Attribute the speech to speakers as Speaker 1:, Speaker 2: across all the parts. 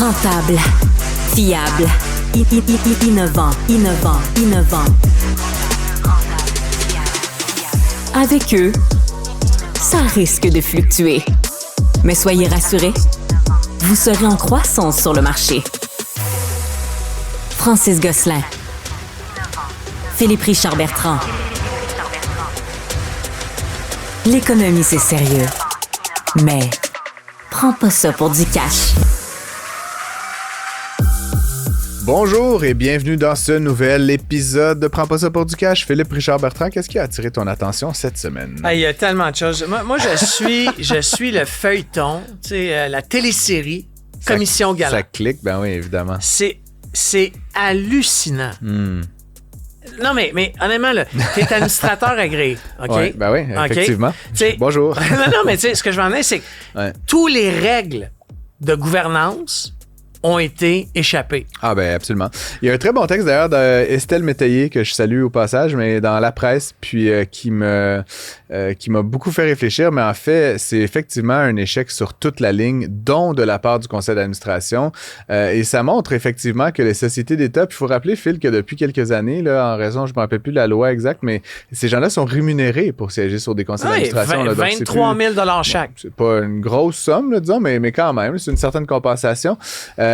Speaker 1: Rentable, fiable, innovant. Avec eux, ça risque de fluctuer. Mais soyez rassurés, vous serez en croissance sur le marché. Francis Gosselin, Philippe Richard Bertrand. L'économie, c'est sérieux. Mais prends pas ça pour du cash.
Speaker 2: Bonjour et bienvenue dans ce nouvel épisode de Prends pas ça pour du cash. Philippe Richard Bertrand, qu'est-ce qui a attiré ton attention cette semaine?
Speaker 3: Il y a tellement de choses. Moi je suis le feuilleton, tu sais, la télésérie Commission Galland.
Speaker 2: Ça clique, ben oui, évidemment.
Speaker 3: C'est hallucinant. Non, mais honnêtement, là, t'es administrateur agréé, OK?
Speaker 2: Ouais, ben oui, effectivement.
Speaker 3: Okay?
Speaker 2: Bonjour.
Speaker 3: non, mais tu sais, ce que je veux en dire, c'est que tous les règles de gouvernance ont été échappées.
Speaker 2: Ah ben absolument. Il y a un très bon texte d'ailleurs d'Estelle Métayer que je salue au passage, mais dans la presse, puis qui m'a beaucoup fait réfléchir, mais en fait, c'est effectivement un échec sur toute la ligne, dont de la part du conseil d'administration. Et ça montre effectivement que les sociétés d'État, puis il faut rappeler, Phil, que depuis quelques années, là, en raison, je ne me rappelle plus de la loi exacte, mais ces gens-là sont rémunérés pour siéger sur des conseils d'administration.
Speaker 3: 23 000 chaque.
Speaker 2: C'est pas une grosse somme, là, disons, mais quand même, c'est une certaine compensation.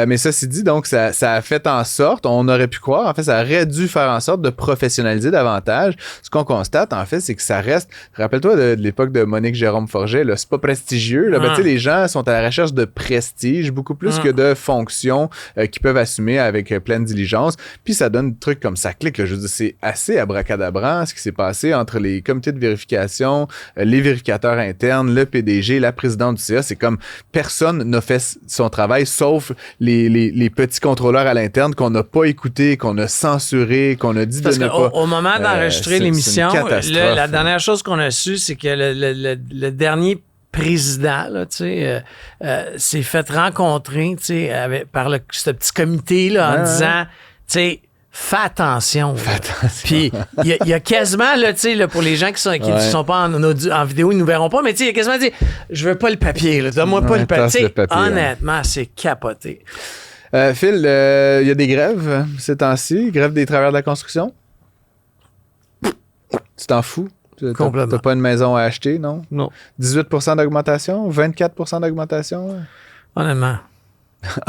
Speaker 2: Mais ceci dit, donc, ça a fait en sorte, on aurait pu croire, en fait, ça aurait dû faire en sorte de professionnaliser davantage. Ce qu'on constate, en fait, c'est que ça reste, rappelle-toi de l'époque de Monique Jérôme Forget, là, c'est pas prestigieux, là, ben, tu sais, les gens sont à la recherche de prestige, beaucoup plus que de fonctions qu'ils peuvent assumer avec pleine diligence, puis ça donne des trucs comme ça clique, là. Je veux dire, c'est assez abracadabrant ce qui s'est passé entre les comités de vérification, les vérificateurs internes, le PDG, la présidente du CA, c'est comme personne n'a fait son travail, sauf les petits contrôleurs à l'interne qu'on n'a pas écoutés, qu'on a censurés, qu'on a dit de ne pas...
Speaker 3: Au moment d'enregistrer l'émission, la dernière chose qu'on a su, c'est que le dernier président là, s'est fait rencontrer par ce petit comité-là, en disant, fais attention. Puis il y a quasiment, là, pour les gens qui ne sont pas en vidéo, ils ne nous verront pas, mais il a quasiment dit, je veux pas le papier, là, donne-moi pas le papier. Honnêtement, c'est capoté.
Speaker 2: Phil, il y a des grèves ces temps-ci, grève des travailleurs de la construction. Tu t'en fous?
Speaker 3: Complètement.
Speaker 2: T'as pas une maison à acheter, non?
Speaker 3: Non.
Speaker 2: 18% d'augmentation? 24% d'augmentation?
Speaker 3: Honnêtement.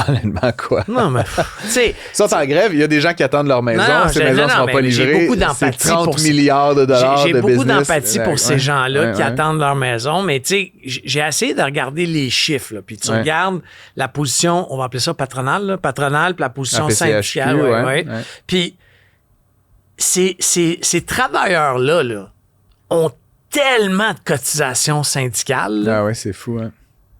Speaker 2: Honnêtement, quoi?
Speaker 3: Non, mais, tu sais...
Speaker 2: Ils sont en grève, il y a des gens qui attendent leur maison, ces maisons ne seront pas livrées.
Speaker 3: J'ai beaucoup d'empathie
Speaker 2: c'est 30 milliards de dollars de business.
Speaker 3: J'ai beaucoup d'empathie pour ces gens-là qui attendent leur maison, mais tu sais, j'ai essayé de regarder les chiffres, là, puis tu regardes la position, on va appeler ça patronale, là, puis la position syndicale. Puis ces travailleurs-là, là, ont tellement de cotisations syndicales.
Speaker 2: Ah ouais, c'est fou, hein.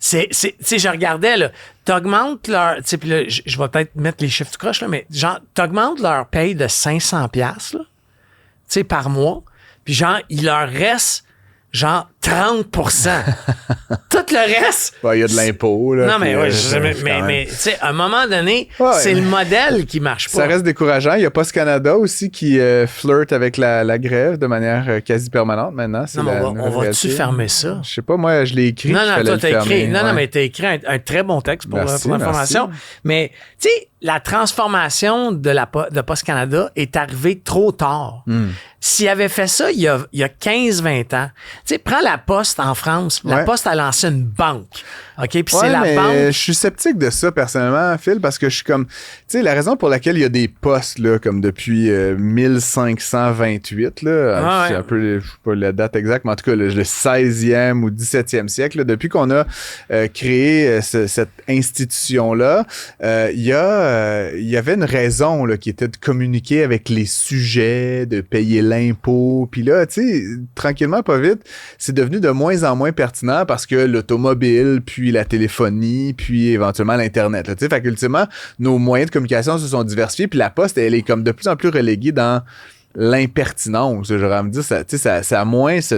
Speaker 3: Je regardais, là, t'augmentes leur... Tu sais, puis là, je vais peut-être mettre les chiffres du croche, là, mais genre, t'augmentes leur paye de 500$, là, tu sais, par mois, puis genre, il leur reste, genre, 30%. Tout le reste...
Speaker 2: Il y a de l'impôt, là.
Speaker 3: Non, mais tu sais, à un moment donné, c'est le modèle qui marche pas.
Speaker 2: Ça reste décourageant. Il y a Post Canada aussi qui flirte avec la grève de manière quasi permanente maintenant. C'est
Speaker 3: on va-tu fermer ça?
Speaker 2: Je sais pas, moi, je l'ai écrit.
Speaker 3: Non, toi, t'as écrit. Non, mais t'as écrit un très bon texte pour l'information. Mais, tu sais, la transformation de Post Canada est arrivée trop tard. S'il avait fait ça il y a 15-20 ans, tu sais, prends la Poste en France. La Poste a lancé une banque. OK? Puis c'est la banque.
Speaker 2: Je suis sceptique de ça, personnellement, Phil, parce que je suis comme. Tu sais, la raison pour laquelle il y a des postes, là, comme depuis 1528, là, c'est un peu, je sais pas la date exacte, mais en tout cas, le 16e ou 17e siècle, là, depuis qu'on a créé cette institution-là, il y avait une raison, là, qui était de communiquer avec les sujets, de payer l'impôt. Puis là, tu sais, tranquillement, pas vite, c'est devenu de moins en moins pertinent parce que l'automobile, puis la téléphonie, puis éventuellement l'Internet. Tu sais, fait qu'ultimement, nos moyens de communication se sont diversifiés, puis la Poste, elle est comme de plus en plus reléguée dans l'impertinence. J'aurais me dire, ça a moins ce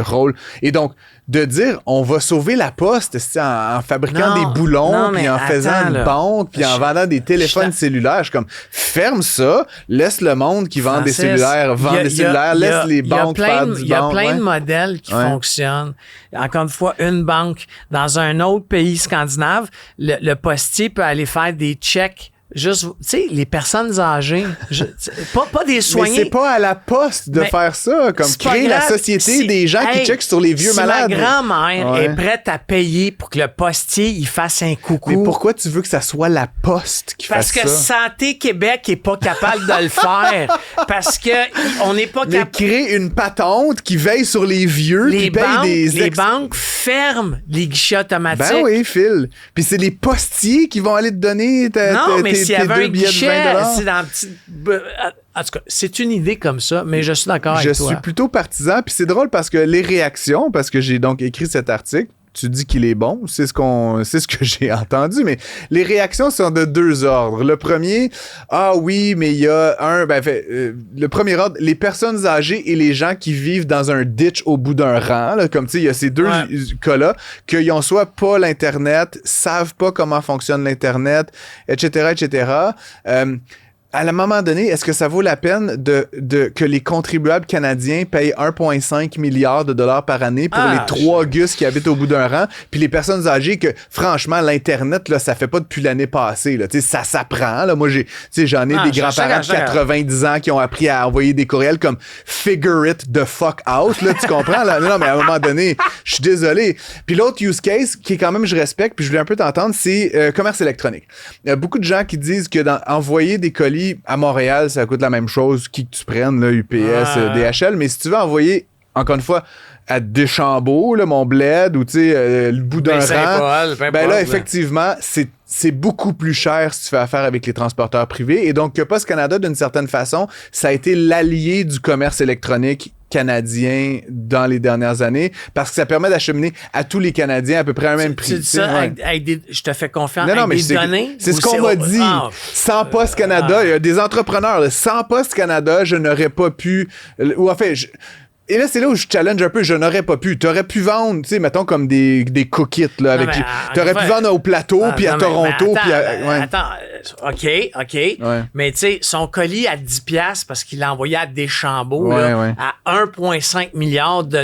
Speaker 2: rôle. Et donc, de dire, on va sauver la poste en fabriquant des boulons, puis en faisant une banque, puis en vendant des téléphones cellulaires. Je suis comme, ferme ça, laisse le monde qui vend des cellulaires vendre des cellulaires, laisse les banques faire du banque.
Speaker 3: Il y a plein de modèles qui fonctionnent. Encore une fois, une banque dans un autre pays scandinave, le postier peut aller faire des chèques. Juste, tu sais, les personnes âgées, pas des soignés.
Speaker 2: Mais c'est pas à la poste de faire ça, comme créer la société des gens qui checkent sur les vieux malades.
Speaker 3: Ma grand-mère est prête à payer pour que le postier il fasse un coucou.
Speaker 2: Mais pourquoi tu veux que ça soit la poste qui fasse ça?
Speaker 3: Parce que Santé Québec est pas capable de le faire. Parce que on n'est pas capable.
Speaker 2: Créer une patente qui veille sur les vieux, qui paye
Speaker 3: les banques ferment les guichets automatiques.
Speaker 2: Ben oui, Phil. Puis c'est les postiers qui vont aller te donner
Speaker 3: s'il y avait un guichet, c'est dans en tout cas, c'est une idée comme ça, mais je suis d'accord avec toi.
Speaker 2: Je suis plutôt partisan, puis c'est drôle parce que les réactions, parce que j'ai donc écrit cet article, tu dis qu'il est bon, c'est ce que j'ai entendu, mais les réactions sont de deux ordres. Le premier, oui, mais il y a le premier ordre, les personnes âgées et les gens qui vivent dans un ditch au bout d'un rang, là, comme tu sais, il y a ces deux cas-là, qu'ils n'ont soit pas l'Internet, savent pas comment fonctionne l'Internet, etc. À un moment donné, est-ce que ça vaut la peine que les contribuables canadiens payent 1,5 milliard de dollars par année pour les 3 gus qui habitent au bout d'un rang, puis les personnes âgées que, franchement, l'Internet, là, ça fait pas depuis l'année passée, là. Tu sais, ça s'apprend, là. Moi, j'en ai des grands-parents de 90 ans qui ont appris à envoyer des courriels comme figure it the fuck out, là. Tu comprends, là? Non, mais à un moment donné, je suis désolé. Puis l'autre use case, qui est quand même, je respecte, puis je voulais un peu t'entendre, c'est commerce électronique. Il y a beaucoup de gens qui disent que envoyer des colis à Montréal, ça coûte la même chose qui que tu prennes, là, UPS, DHL, mais si tu veux envoyer, encore une fois, à Deschambault, là, mon bled, ou tu sais, le bout d'un rang, là, effectivement, c'est beaucoup plus cher si tu fais affaire avec les transporteurs privés. Et donc, Post Canada, d'une certaine façon, ça a été l'allié du commerce électronique canadien dans les dernières années, parce que ça permet d'acheminer à tous les Canadiens à peu près un même prix.
Speaker 3: Tu dis ça avec je te fais confiance avec des données?
Speaker 2: C'est ce qu'on m'a dit. Sans Post Canada, il y a des entrepreneurs, sans Post Canada, je n'aurais pas pu... Ou en fait... Et là, c'est là où je challenge un peu. Je n'aurais pas pu. T'aurais pu vendre, tu sais, mettons, comme des cookies, là, avec... T'aurais pu vendre au plateau, puis à Toronto, puis
Speaker 3: Attends, OK. Mais tu sais, son colis à 10$ parce qu'il l'a envoyé à Deschambault, à 1,5 milliard de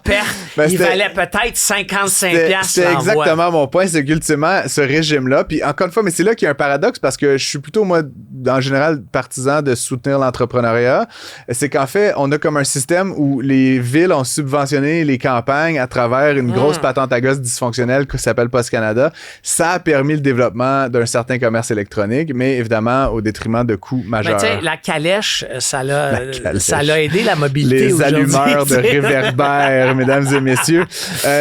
Speaker 3: pertes, il valait peut-être 55$.
Speaker 2: C'est exactement mon point, c'est qu'ultimement, ce régime-là, puis encore une fois, mais c'est là qu'il y a un paradoxe, parce que je suis plutôt, moi, en général, partisan de soutenir l'entrepreneuriat. C'est qu'en fait, on a comme un système où les villes ont subventionné les campagnes à travers une grosse patente à gosse dysfonctionnelle qui s'appelle Post Canada. Ça a permis le développement d'un certain commerce électronique, mais évidemment au détriment de coûts majeurs.
Speaker 3: Mais tu sais, la calèche, ça l'a aidé la mobilité.
Speaker 2: Les allumeurs de réverbères, mesdames et messieurs.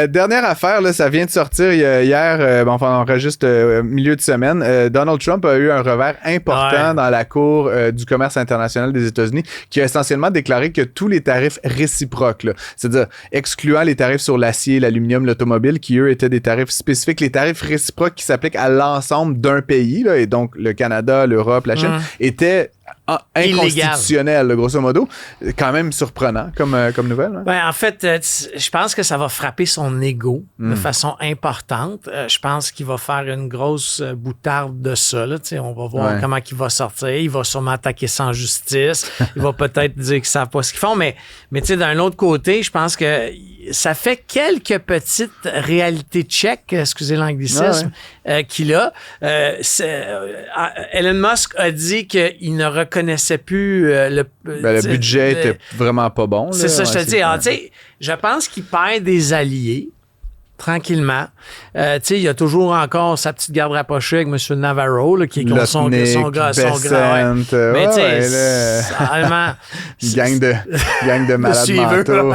Speaker 2: Dernière affaire, là, ça vient de sortir hier, on enregistre milieu de semaine. Donald Trump a eu un revers important dans la Cour du commerce international des États-Unis, qui a essentiellement déclaré que tous les tarifs réciproques, là, c'est-à-dire excluant les tarifs sur l'acier, l'aluminium, l'automobile, qui eux étaient des tarifs spécifiques, les tarifs réciproques qui s'appliquent à l'ensemble d'un pays, là, et donc le Canada, l'Europe, la Chine, étaient inconstitutionnel, grosso modo. Quand même surprenant comme nouvelle. Hein?
Speaker 3: Ben, en fait, je pense que ça va frapper son ego de façon importante. Je pense qu'il va faire une grosse boutarde de ça. Là. On va voir comment il va sortir. Il va sûrement attaquer sans justice. Il va peut-être dire qu'ils ne savent pas ce qu'ils font. Mais d'un autre côté, je pense que ça fait quelques petites réalités tchèques, excusez l'anglicisme, qu'il a. Elon Musk a dit qu'il ne reconnaissait plus le
Speaker 2: budget était vraiment pas bon.
Speaker 3: C'est ça, je te dis. Je pense qu'il perd des alliés tranquillement. Il y a toujours encore sa petite garde rapprochée avec M. Navarro, là, qui est son gars. Mais
Speaker 2: gang de malades mentaux.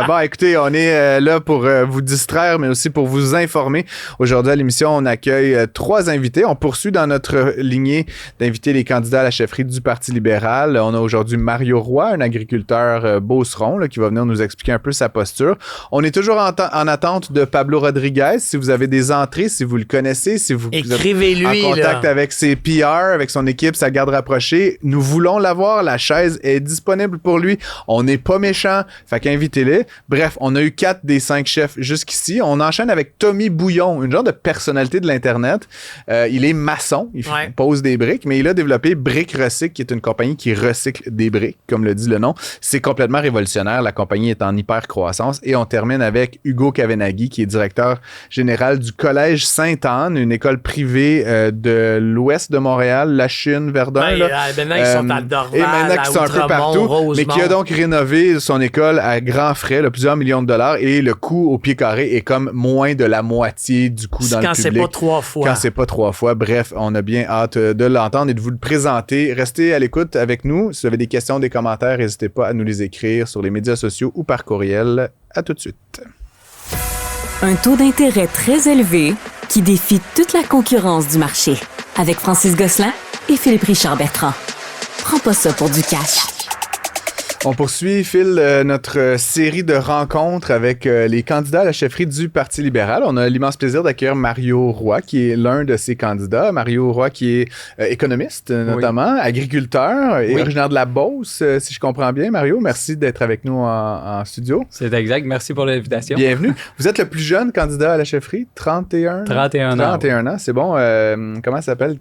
Speaker 2: Bon, écoutez, on est là pour vous distraire, mais aussi pour vous informer. Aujourd'hui, à l'émission, on accueille 3 invités. On poursuit dans notre lignée d'inviter les candidats à la chefferie du Parti libéral. On a aujourd'hui Mario Roy, un agriculteur beauceron, là, qui va venir nous expliquer un peu sa posture. On est toujours en attente compte de Pablo Rodriguez. Si vous avez des entrées, si vous le connaissez, si vous êtes en contact avec ses PR, avec son équipe, sa garde rapprochée, nous voulons l'avoir. La chaise est disponible pour lui. On n'est pas méchant, fait qu'invitez-les. Bref, on a eu 4 des 5 chefs jusqu'ici. On enchaîne avec Tommy Bouillon, une genre de personnalité de l'Internet. Il est maçon, il pose des briques, mais il a développé Brick Recycle, qui est une compagnie qui recycle des briques, comme le dit le nom. C'est complètement révolutionnaire. La compagnie est en hyper croissance. Et on termine avec Hugo Kavenaghi, qui est directeur général du Collège Sainte-Anne, une école privée de l'ouest de Montréal, Lachine, Verdun.
Speaker 3: Maintenant, ils sont à Dorval,
Speaker 2: et maintenant qu'ils sont un peu partout, Rosemont. Mais qui a donc rénové son école à grands frais, plusieurs millions de dollars, et le coût au pied carré est comme moins de la moitié du coût dans le public.
Speaker 3: Quand c'est pas 3 fois.
Speaker 2: Quand c'est pas 3 fois. Bref, on a bien hâte de l'entendre et de vous le présenter. Restez à l'écoute avec nous. Si vous avez des questions, des commentaires, n'hésitez pas à nous les écrire sur les médias sociaux ou par courriel. À tout de suite.
Speaker 1: Un taux d'intérêt très élevé qui défie toute la concurrence du marché. Avec Francis Gosselin et Philippe Richard Bertrand. Prends pas ça pour du cash.
Speaker 2: On poursuit, Phil, notre série de rencontres avec les candidats à la chefferie du Parti libéral. On a l'immense plaisir d'accueillir Mario Roy, qui est l'un de ces candidats. Mario Roy, qui est économiste, notamment, agriculteur et originaire de la Beauce, si je comprends bien. Mario, merci d'être avec nous en studio.
Speaker 4: C'est exact. Merci pour l'invitation.
Speaker 2: Bienvenue. Vous êtes le plus jeune candidat à la chefferie, 31 ans, c'est bon. Comment ça s'appelle?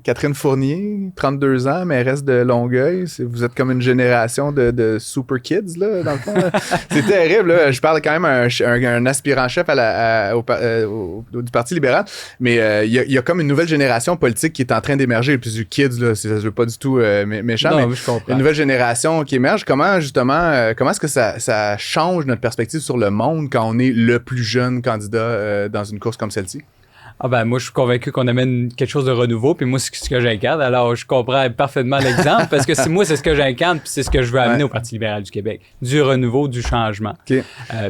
Speaker 2: Catherine Fournier, 32 ans, mairesse de Longueuil. Vous êtes comme une génération de super kids, là, dans le fond. C'est terrible, là. Je parle quand même un aspirant chef du Parti libéral, mais il y a comme une nouvelle génération politique qui est en train d'émerger. Plus du kids, là, je veux pas du tout méchant,
Speaker 4: non,
Speaker 2: mais
Speaker 4: je comprends.
Speaker 2: Une nouvelle génération qui émerge. Comment, justement, comment est-ce que ça change notre perspective sur le monde quand on est le plus jeune candidat dans une course comme celle-ci?
Speaker 4: Ah ben moi je suis convaincu qu'on amène quelque chose de renouveau, puis moi c'est ce que j'incarne, alors je comprends parfaitement l'exemple parce que moi c'est ce que j'incarne, puis c'est ce que je veux amener au Parti libéral du Québec, du renouveau, du changement.
Speaker 2: Okay.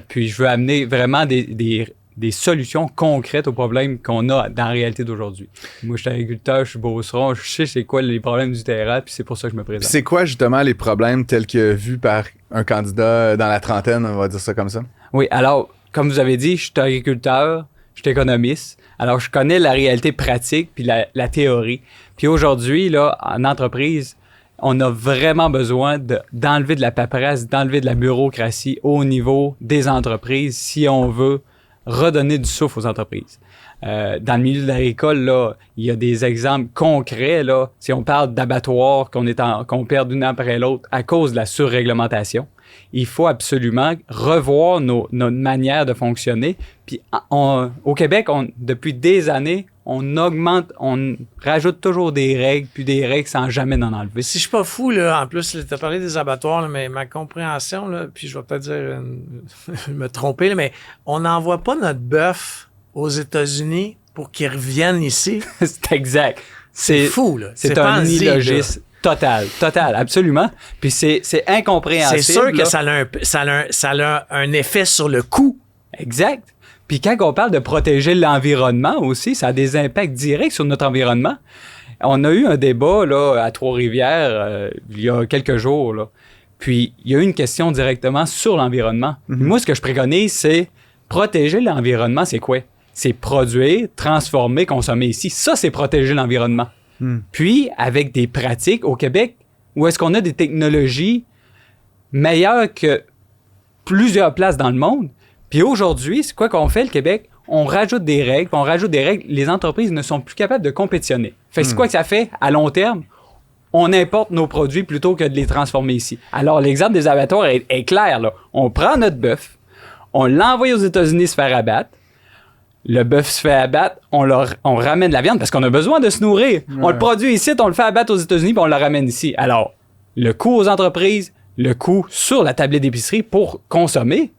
Speaker 4: Puis je veux amener vraiment des solutions concrètes aux problèmes qu'on a dans la réalité d'aujourd'hui. Moi je suis agriculteur, je suis beauceron, je sais c'est quoi les problèmes du terrain, puis c'est pour ça que je me présente.
Speaker 2: C'est quoi justement les problèmes tels que vus par un candidat dans la trentaine, on va dire ça comme ça?
Speaker 4: Oui, alors comme vous avez dit, je suis agriculteur, je suis économiste. Alors, je connais la réalité pratique puis la théorie. Puis aujourd'hui, là, en entreprise, on a vraiment besoin d'enlever de la paperasse, d'enlever de la bureaucratie au niveau des entreprises si on veut redonner du souffle aux entreprises. Dans le milieu de l'agricole, là, il y a des exemples concrets, là. Si on parle d'abattoirs qu'on perd d'une après l'autre à cause de la surréglementation, il faut absolument revoir notre manière de fonctionner. Puis au Québec, depuis des années, on rajoute toujours des règles, puis des règles sans jamais en enlever.
Speaker 3: Si je suis pas fou, là, en plus, tu as parlé des abattoirs, là, mais ma compréhension, là, puis je vais peut-être dire, me tromper, là, mais on n'envoie pas notre bœuf aux États-Unis pour qu'ils reviennent ici.
Speaker 4: C'est exact.
Speaker 3: C'est fou, là.
Speaker 4: C'est un illogisme. Total, absolument. Puis c'est incompréhensible.
Speaker 3: C'est sûr que ça a un effet sur le coût.
Speaker 4: Exact. Puis quand on parle de protéger l'environnement aussi, ça a des impacts directs sur notre environnement. On a eu un débat là, à Trois-Rivières il y a quelques jours. Là. Puis il y a eu une question directement sur l'environnement. Mm-hmm. Moi, ce que je préconise, c'est protéger l'environnement, c'est quoi? C'est produire, transformer, consommer ici. Ça, c'est protéger l'environnement. Puis, avec des pratiques au Québec, où est-ce qu'on a des technologies meilleures que plusieurs places dans le monde. Puis aujourd'hui, c'est quoi qu'on fait, le Québec? On rajoute des règles, les entreprises ne sont plus capables de compétitionner. Fait que c'est quoi que ça fait à long terme? On importe nos produits plutôt que de les transformer ici. Alors, l'exemple des abattoirs est clair, là. On prend notre bœuf, on l'envoie aux États-Unis se faire abattre. Le bœuf se fait abattre, on ramène la viande parce qu'on a besoin de se nourrir. Ouais. On le produit ici, on le fait abattre aux États-Unis puis on le ramène ici. Alors, le coût aux entreprises, le coût sur la tablette d'épicerie pour consommer,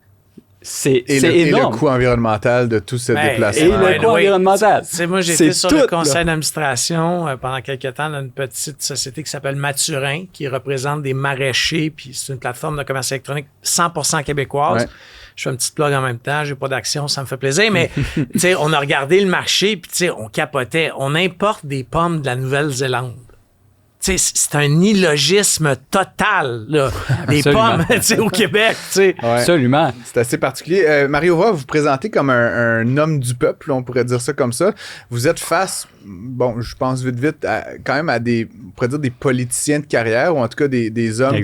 Speaker 4: c'est énorme.
Speaker 2: Et le coût environnemental de tout ce déplacement.
Speaker 4: Et le coût environnemental.
Speaker 3: Moi, j'étais sur le conseil d'administration pendant quelques temps d'une petite société qui s'appelle Mathurin, qui représente des maraîchers, puis c'est une plateforme de commerce électronique 100% québécoise. Ouais. Je fais une petite plug en même temps, j'ai pas d'action, ça me fait plaisir, mais tu sais, on a regardé le marché, puis tu sais, on capotait. On importe des pommes de la Nouvelle-Zélande. Tu c'est un illogisme total, là. Des pommes, au Québec,
Speaker 2: Ouais.
Speaker 4: Absolument.
Speaker 2: C'est assez particulier. Mario Roy, vous vous présentez comme un homme du peuple, on pourrait dire ça comme ça. Vous êtes face, bon, je pense vite, quand même à on pourrait dire des politiciens de carrière, ou en tout cas des hommes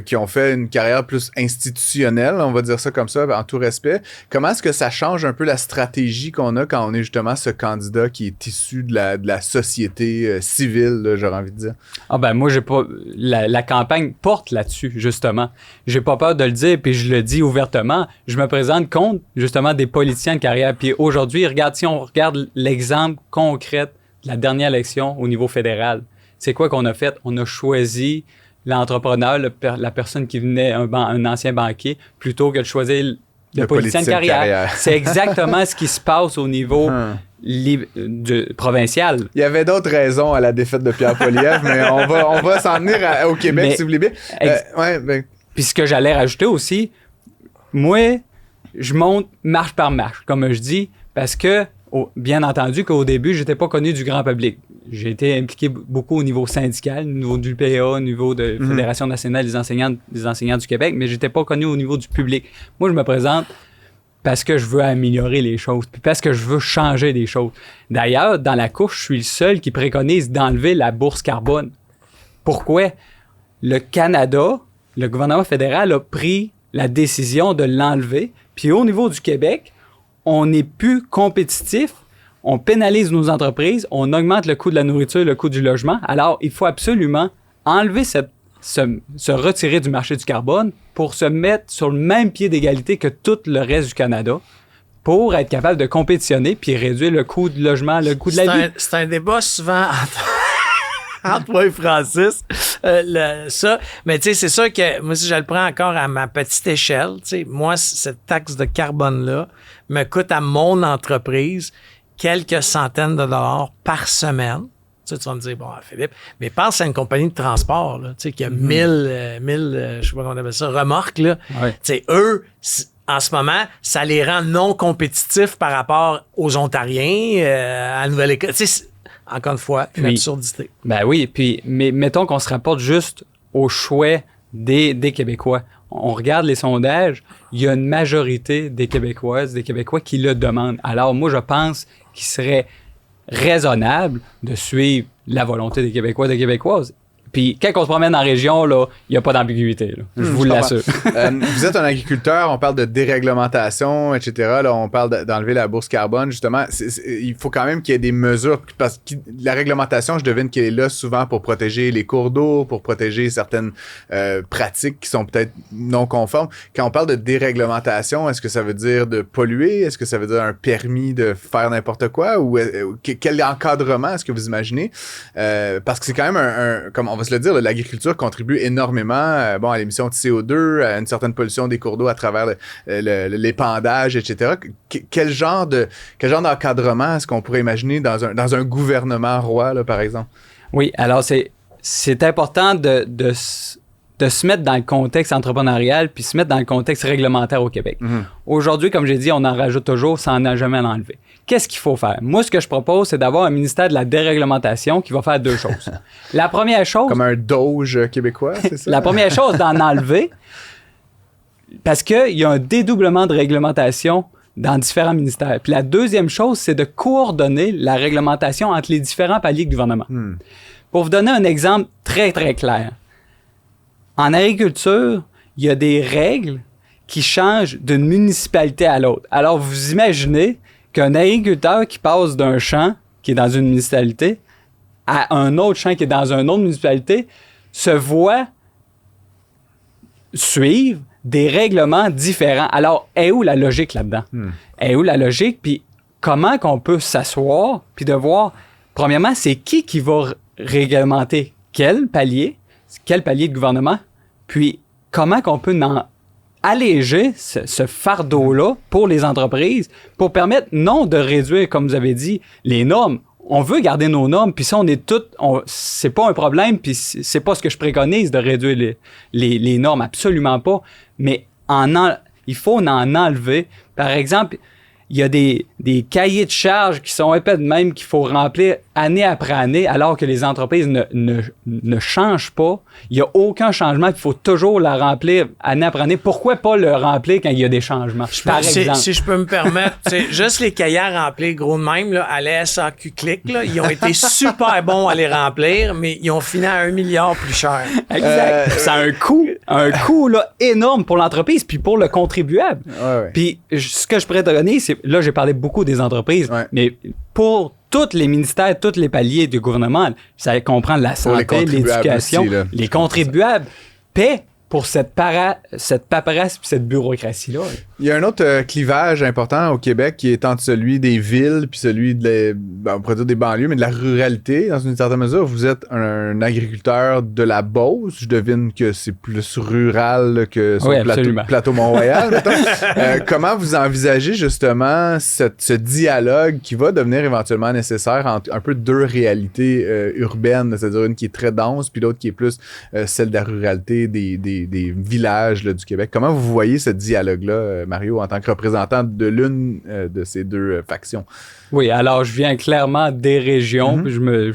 Speaker 2: qui ont fait une carrière plus institutionnelle, on va dire ça comme ça, en tout respect. Comment est-ce que ça change un peu la stratégie qu'on a quand on est justement ce candidat qui est issu de la société civile, là, j'aurais envie de dire?
Speaker 4: Ah ben moi, j'ai pas la campagne porte là-dessus, justement. J'ai pas peur de le dire, puis je le dis ouvertement. Je me présente contre, justement, des politiciens de carrière. Puis aujourd'hui, si on regarde l'exemple concret de la dernière élection au niveau fédéral, c'est quoi qu'on a fait? On a choisi l'entrepreneur, la personne qui venait, un ancien banquier, plutôt que de choisir le politicien de carrière. C'est exactement ce qui se passe au niveau provincial.
Speaker 2: Il y avait d'autres raisons à la défaite de Pierre Poilievre, mais on va s'en venir au Québec, si vous voulez bien.
Speaker 4: Puis ce que j'allais rajouter aussi, moi, je monte marche par marche, comme je dis, parce que, bien entendu, qu'au début, j'étais pas connu du grand public. J'ai été impliqué beaucoup au niveau syndical, au niveau du PA, au niveau de la Fédération nationale des enseignants du Québec, mais j'étais pas connu au niveau du public. Moi, je me présente parce que je veux améliorer les choses, puis parce que je veux changer des choses. D'ailleurs, dans la cour, je suis le seul qui préconise d'enlever la bourse carbone. Pourquoi? Le Canada, le gouvernement fédéral a pris la décision de l'enlever, puis au niveau du Québec, on n'est plus compétitif, on pénalise nos entreprises, on augmente le coût de la nourriture, le coût du logement. Alors, il faut absolument enlever se retirer du marché du carbone pour se mettre sur le même pied d'égalité que tout le reste du Canada pour être capable de compétitionner puis réduire le coût du logement, le coût de la vie.
Speaker 3: C'est un débat souvent entre moi et Francis, ça. Mais tu sais, c'est sûr que moi, si je le prends encore à ma petite échelle, tu sais, moi, cette taxe de carbone-là me coûte à mon entreprise quelques centaines de dollars par semaine. Tu vas me dire, bon, Philippe, mais pense à une compagnie de transport, là, tu sais, qui a 1000, je sais pas comment on appelle ça, remorques, là.
Speaker 4: Ouais.
Speaker 3: Tu sais, eux, en ce moment, ça les rend non compétitifs par rapport aux Ontariens, à la Nouvelle-Écosse. Tu sais, encore une fois, une absurdité.
Speaker 4: Ben oui, puis, mais mettons qu'on se rapporte juste au choix des Québécois. On regarde les sondages, il y a une majorité des Québécoises, des Québécois qui le demandent. Alors, moi, je pense qu'il serait raisonnable de suivre la volonté des Québécois et des Québécoises. Puis quand on se promène en région, là, il n'y a pas d'ambiguïté. Là. Je vous l'assure.
Speaker 2: Vous êtes un agriculteur, on parle de déréglementation, etc. Là, on parle d'enlever la bourse carbone, justement. Il faut quand même qu'il y ait des mesures, parce que la réglementation, je devine qu'elle est là souvent pour protéger les cours d'eau, pour protéger certaines pratiques qui sont peut-être non conformes. Quand on parle de déréglementation, est-ce que ça veut dire de polluer? Est-ce que ça veut dire un permis de faire n'importe quoi? Ou quel encadrement est-ce que vous imaginez? Parce que c'est quand même comme on va se le dire, l'agriculture contribue énormément à l'émission de CO2, à une certaine pollution des cours d'eau à travers l'épandage, etc. Quel genre d'encadrement est-ce qu'on pourrait imaginer dans un gouvernement Roy, là, par exemple?
Speaker 4: Oui, alors c'est important de se mettre dans le contexte entrepreneurial puis se mettre dans le contexte réglementaire au Québec. Mm-hmm. Aujourd'hui, comme j'ai dit, on en rajoute toujours sans en jamais en enlever. Qu'est-ce qu'il faut faire? Moi, ce que je propose, c'est d'avoir un ministère de la déréglementation qui va faire deux choses. La première chose...
Speaker 2: Comme un Doge québécois, c'est ça?
Speaker 4: La première chose, d'en enlever, parce qu'il y a un dédoublement de réglementation dans différents ministères. Puis la deuxième chose, c'est de coordonner la réglementation entre les différents paliers du gouvernement. Pour vous donner un exemple très, très clair, en agriculture, il y a des règles qui changent d'une municipalité à l'autre. Alors, vous imaginez qu'un agriculteur qui passe d'un champ qui est dans une municipalité à un autre champ qui est dans une autre municipalité se voit suivre des règlements différents. Alors, est où la logique là-dedans? Est où la logique? Puis comment qu'on peut s'asseoir puis de voir, premièrement, c'est qui va réglementer quel palier de gouvernement, puis comment qu'on peut alléger ce fardeau-là pour les entreprises, pour permettre, non de réduire, comme vous avez dit, les normes. On veut garder nos normes, puis ça, on est tous... c'est pas un problème, puis c'est pas ce que je préconise de réduire les normes, absolument pas. Mais il faut en enlever. Par exemple, il y a des cahiers de charges qui sont épais de même qu'il faut remplir année après année, alors que les entreprises ne changent pas. Il n'y a aucun changement, il faut toujours la remplir année après année. Pourquoi pas le remplir quand il y a des changements? Par exemple.
Speaker 3: Si je peux me permettre, juste les cahiers à remplir gros de même, là, à la SAQ Click, là, ils ont été super bons à les remplir, mais ils ont fini à 1 milliard plus cher.
Speaker 4: Exact. Ça a un coût là, énorme pour l'entreprise puis pour le contribuable.
Speaker 2: Ouais.
Speaker 4: Puis ce que je pourrais te donner, c'est, là j'ai parlé beaucoup des entreprises, mais pour tous les ministères, tous les paliers du gouvernement, ça comprend la santé, l'éducation,
Speaker 2: aussi,
Speaker 4: les contribuables paient pour cette paperasse puis cette bureaucratie-là.
Speaker 2: Il y a un autre clivage important au Québec qui est entre celui des villes puis celui on pourrait dire des banlieues, mais de la ruralité. Dans une certaine mesure, vous êtes un agriculteur de la Beauce. Je devine que c'est plus rural que sur le plateau Mont-Royal. Comment vous envisagez justement ce dialogue qui va devenir éventuellement nécessaire entre un peu deux réalités urbaines, c'est-à-dire une qui est très dense puis l'autre qui est plus celle de la ruralité des villages là, du Québec. Comment vous voyez ce dialogue-là, Mario, en tant que représentant de l'une de ces deux factions?
Speaker 4: Oui, alors je viens clairement des régions, puis je me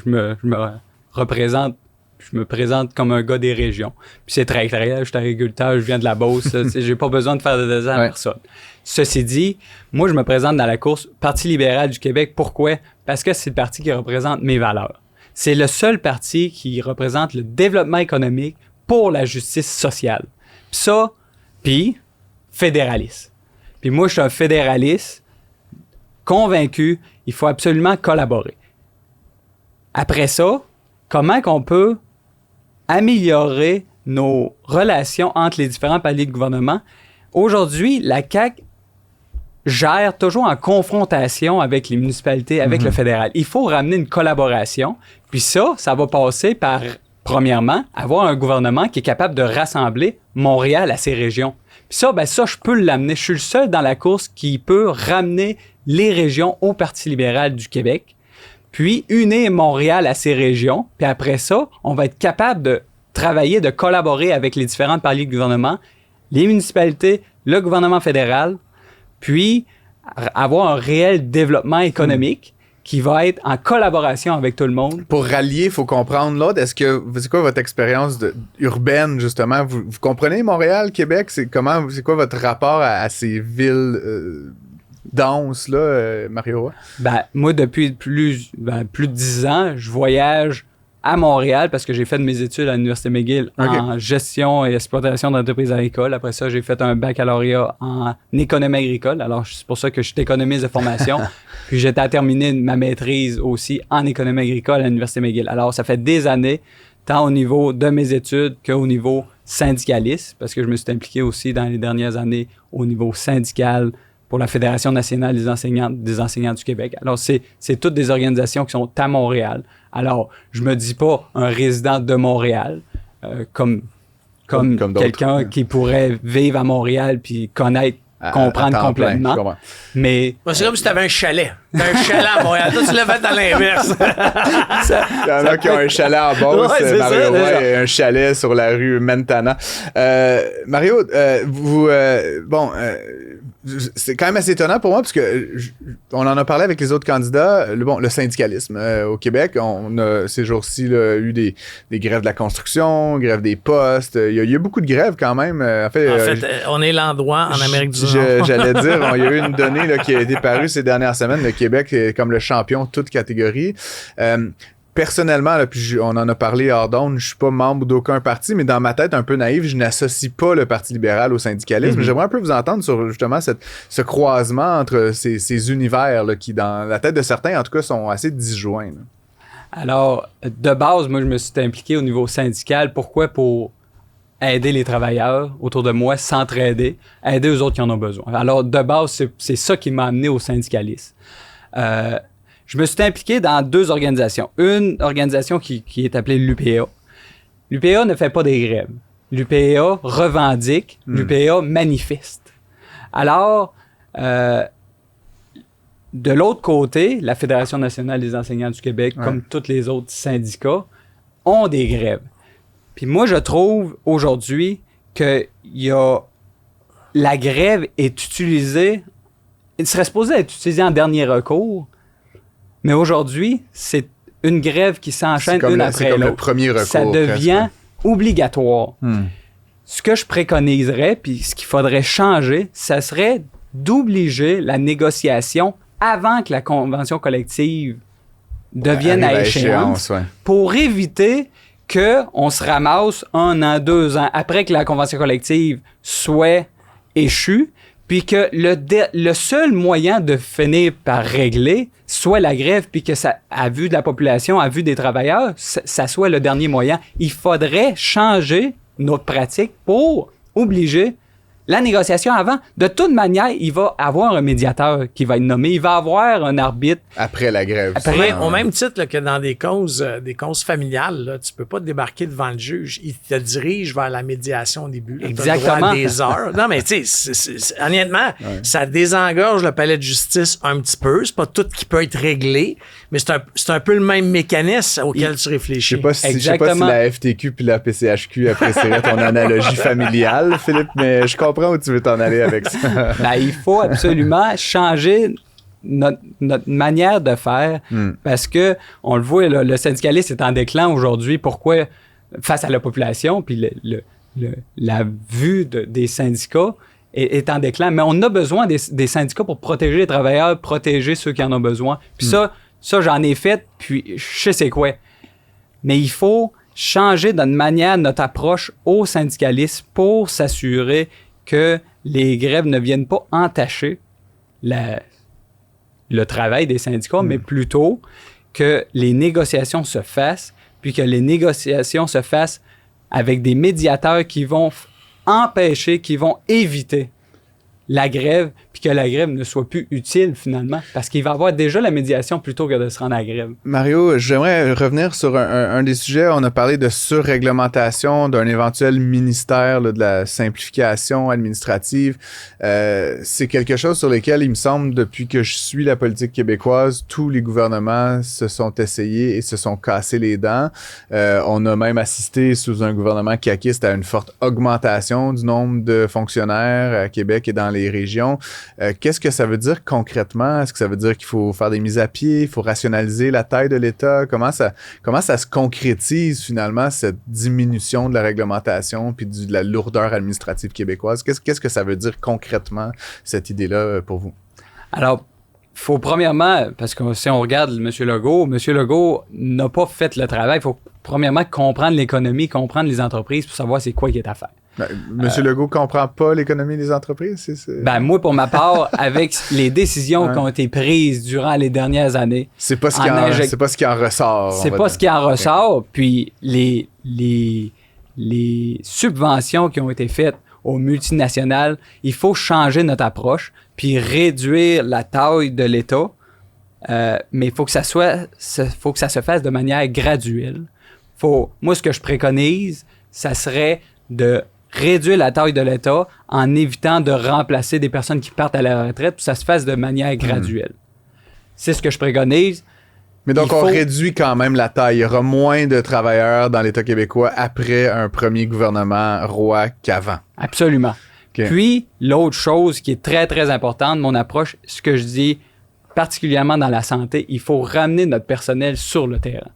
Speaker 4: présente comme un gars des régions. Puis c'est très clair, je suis agriculteur, je viens de la Beauce, j'ai pas besoin de faire de dessin à personne. Ceci dit, moi je me présente dans la course Parti libéral du Québec. Pourquoi? Parce que c'est le parti qui représente mes valeurs. C'est le seul parti qui représente le développement économique pour la justice sociale. Puis fédéraliste. Puis moi, je suis un fédéraliste convaincu, il faut absolument collaborer. Après ça, comment qu'on peut améliorer nos relations entre les différents paliers de gouvernement? Aujourd'hui, la CAQ gère toujours en confrontation avec les municipalités, avec le fédéral. Il faut ramener une collaboration. Puis ça va passer par, premièrement, avoir un gouvernement qui est capable de rassembler Montréal à ses régions. Puis ça, je peux l'amener. Je suis le seul dans la course qui peut ramener les régions au Parti libéral du Québec, puis unir Montréal à ses régions. Puis après ça, on va être capable de travailler, de collaborer avec les différents paliers de gouvernement, les municipalités, le gouvernement fédéral, puis avoir un réel développement économique qui va être en collaboration avec tout le monde.
Speaker 2: Pour rallier, il faut comprendre l'autre. C'est quoi votre expérience urbaine, justement? Vous comprenez Montréal, Québec? C'est quoi votre rapport à ces villes denses, là, Mario?
Speaker 4: Moi, depuis plus de 10 ans, je voyage à Montréal parce que j'ai fait mes études à l'Université McGill en gestion et exploitation d'entreprises agricoles. Après ça, j'ai fait un baccalauréat en économie agricole. Alors, c'est pour ça que je suis économiste de formation. Puis, j'étais à terminer ma maîtrise aussi en économie agricole à l'Université McGill. Alors, ça fait des années, tant au niveau de mes études qu'au niveau syndicaliste, parce que je me suis impliqué aussi dans les dernières années au niveau syndical pour la Fédération nationale des enseignants du Québec. Alors, c'est toutes des organisations qui sont à Montréal. Alors, je me dis pas un résident de Montréal, comme quelqu'un qui pourrait vivre à Montréal puis comprendre complètement.
Speaker 2: Plein,
Speaker 4: mais
Speaker 3: c'est comme si tu avais un chalet. T'as un chalet à Montréal. Toi, tu l'as fait à l'inverse.
Speaker 2: Il y en a qui ont un chalet en Beauce, Mario, et un chalet sur la rue Mentana. Mario, c'est quand même assez étonnant pour moi parce que on en a parlé avec les autres candidats. Le syndicalisme au Québec, on a ces jours-ci là, eu des grèves de la construction, grèves des postes. Il y a beaucoup de grèves quand même. En fait,
Speaker 3: on est l'endroit en Amérique du Nord.
Speaker 2: J'allais dire, il y a eu une donnée là, qui a été parue ces dernières semaines. Le Québec est comme le champion de toute catégorie. Personnellement, là, puis on en a parlé hors d'onde, je suis pas membre d'aucun parti, mais dans ma tête un peu naïve, je n'associe pas le Parti libéral au syndicalisme. J'aimerais un peu vous entendre sur justement ce croisement entre ces univers là, qui, dans la tête de certains, en tout cas, sont assez disjoints. Là.
Speaker 4: Alors, de base, moi, je me suis impliqué au niveau syndical. Pourquoi? Pour aider les travailleurs autour de moi, s'entraider, aider eux autres qui en ont besoin. Alors, de base, c'est ça qui m'a amené au syndicalisme. Je me suis impliqué dans deux organisations. Une organisation qui est appelée l'UPA. L'UPA ne fait pas des grèves. L'UPA revendique, l'UPA manifeste. Alors, de l'autre côté, la Fédération nationale des enseignants du Québec, comme tous les autres syndicats, ont des grèves. Puis moi, je trouve aujourd'hui que la grève est utilisée il serait supposé être utilisé en dernier recours, mais aujourd'hui, c'est une grève qui s'enchaîne une après l'autre.
Speaker 2: C'est comme le premier recours.
Speaker 4: Ça devient obligatoire. Ce que je préconiserais, puis ce qu'il faudrait changer, ça serait d'obliger la négociation avant que la convention collective devienne à échéance pour éviter qu'on se ramasse 1 an, 2 ans après que la convention collective soit échue, puis que le seul moyen de finir par régler soit la grève, puis que ça, à vue de la population, à vue des travailleurs, ça soit le dernier moyen. Il faudrait changer notre pratique pour obliger la négociation avant. De toute manière, il va avoir un médiateur qui va être nommé. Il va avoir un arbitre.
Speaker 2: Après la grève.
Speaker 3: Au même titre là, que dans des causes familiales, là, tu peux pas te débarquer devant le juge. Il te dirige vers la médiation au début. Là.
Speaker 4: Exactement.
Speaker 3: Des heures. Non, mais tu sais, honnêtement, ça désengorge le palais de justice un petit peu. C'est pas tout qui peut être réglé, mais c'est un peu le même mécanisme auquel tu réfléchis.
Speaker 2: Je sais pas si la FTQ puis la PCHQ apprécieraient ton analogie familiale, Philippe, mais je comprends où tu veux t'en aller avec ça.
Speaker 4: Il faut absolument changer notre manière de faire parce que on le voit, là, le syndicalisme est en déclin aujourd'hui. Pourquoi? Face à la population, puis la vue des syndicats est en déclin. Mais on a besoin des syndicats pour protéger les travailleurs, protéger ceux qui en ont besoin. Puis ça, j'en ai fait, puis je sais c'est quoi. Mais il faut changer notre manière, notre approche au syndicalisme pour s'assurer que les grèves ne viennent pas entacher le travail des syndicats, mais plutôt que les négociations se fassent, puis que les négociations se fassent avec des médiateurs qui vont empêcher, qui vont éviter la grève, puis que la grève ne soit plus utile finalement, parce qu'il va y avoir déjà la médiation plutôt que de se rendre à la grève.
Speaker 2: Mario, j'aimerais revenir sur un des sujets. On a parlé de surréglementation, d'un éventuel ministère là, de la simplification administrative. C'est quelque chose sur lequel, il me semble, depuis que je suis la politique québécoise, tous les gouvernements se sont essayés et se sont cassés les dents. On a même assisté sous un gouvernement caquiste à une forte augmentation du nombre de fonctionnaires à Québec et dans les régions. Qu'est-ce que ça veut dire concrètement? Est-ce que ça veut dire qu'il faut faire des mises à pied? Il faut rationaliser la taille de l'État? Comment ça se concrétise finalement, cette diminution de la réglementation puis de la lourdeur administrative québécoise? Qu'est-ce que ça veut dire concrètement, cette idée-là, pour vous?
Speaker 4: Alors, il faut premièrement, parce que si on regarde M. Legault n'a pas fait le travail. Il faut premièrement comprendre l'économie, comprendre les entreprises pour savoir c'est quoi qui est à faire.
Speaker 2: Monsieur Legault comprend pas l'économie des entreprises?
Speaker 4: Moi, pour ma part, avec les décisions qui ont été prises durant les dernières années...
Speaker 2: C'est pas ce qui en ressort.
Speaker 4: C'est pas ce qui en ressort. Puis les subventions qui ont été faites aux multinationales, il faut changer notre approche puis réduire la taille de l'État. Mais il faut que ça se fasse de manière graduelle. Moi, ce que je préconise, ça serait de réduire la taille de l'État en évitant de remplacer des personnes qui partent à la retraite, puis ça se fasse de manière graduelle. C'est ce que je préconise.
Speaker 2: Mais donc, on réduit quand même la taille. Il y aura moins de travailleurs dans l'État québécois après un premier gouvernement Roy qu'avant.
Speaker 4: Absolument. Okay. Puis, l'autre chose qui est très, très importante, mon approche, ce que je dis particulièrement dans la santé, il faut ramener notre personnel sur le terrain.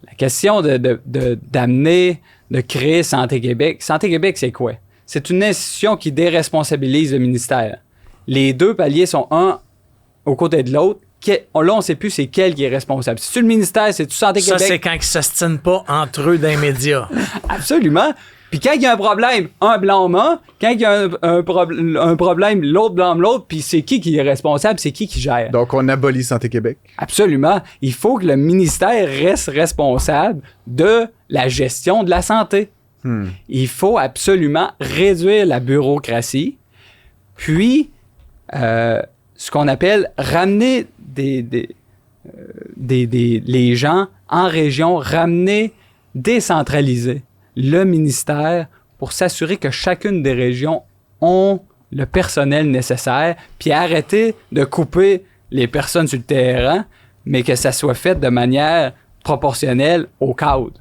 Speaker 4: La question d'amener, de créer Santé Québec. Santé Québec, c'est quoi? C'est une institution qui déresponsabilise le ministère. Les deux paliers sont un aux côtés de l'autre. Là, on ne sait plus c'est quel qui est responsable. C'est-tu le ministère? C'est-tu Santé Québec?
Speaker 3: Ça, c'est quand ils ne s'ostinent pas entre eux dans les médias.
Speaker 4: Absolument. Puis quand il y a un problème, un blâme. Quand il y a un problème, l'autre blâme l'autre. Puis c'est qui est responsable? C'est qui gère?
Speaker 2: Donc, on abolit Santé Québec?
Speaker 4: Absolument. Il faut que le ministère reste responsable de la gestion de la santé. Il faut absolument réduire la bureaucratie. Puis, ce qu'on appelle ramener les gens en région, décentraliser le ministère pour s'assurer que chacune des régions ont le personnel nécessaire, puis arrêter de couper les personnes sur le terrain, mais que ça soit fait de manière proportionnelle au cadre.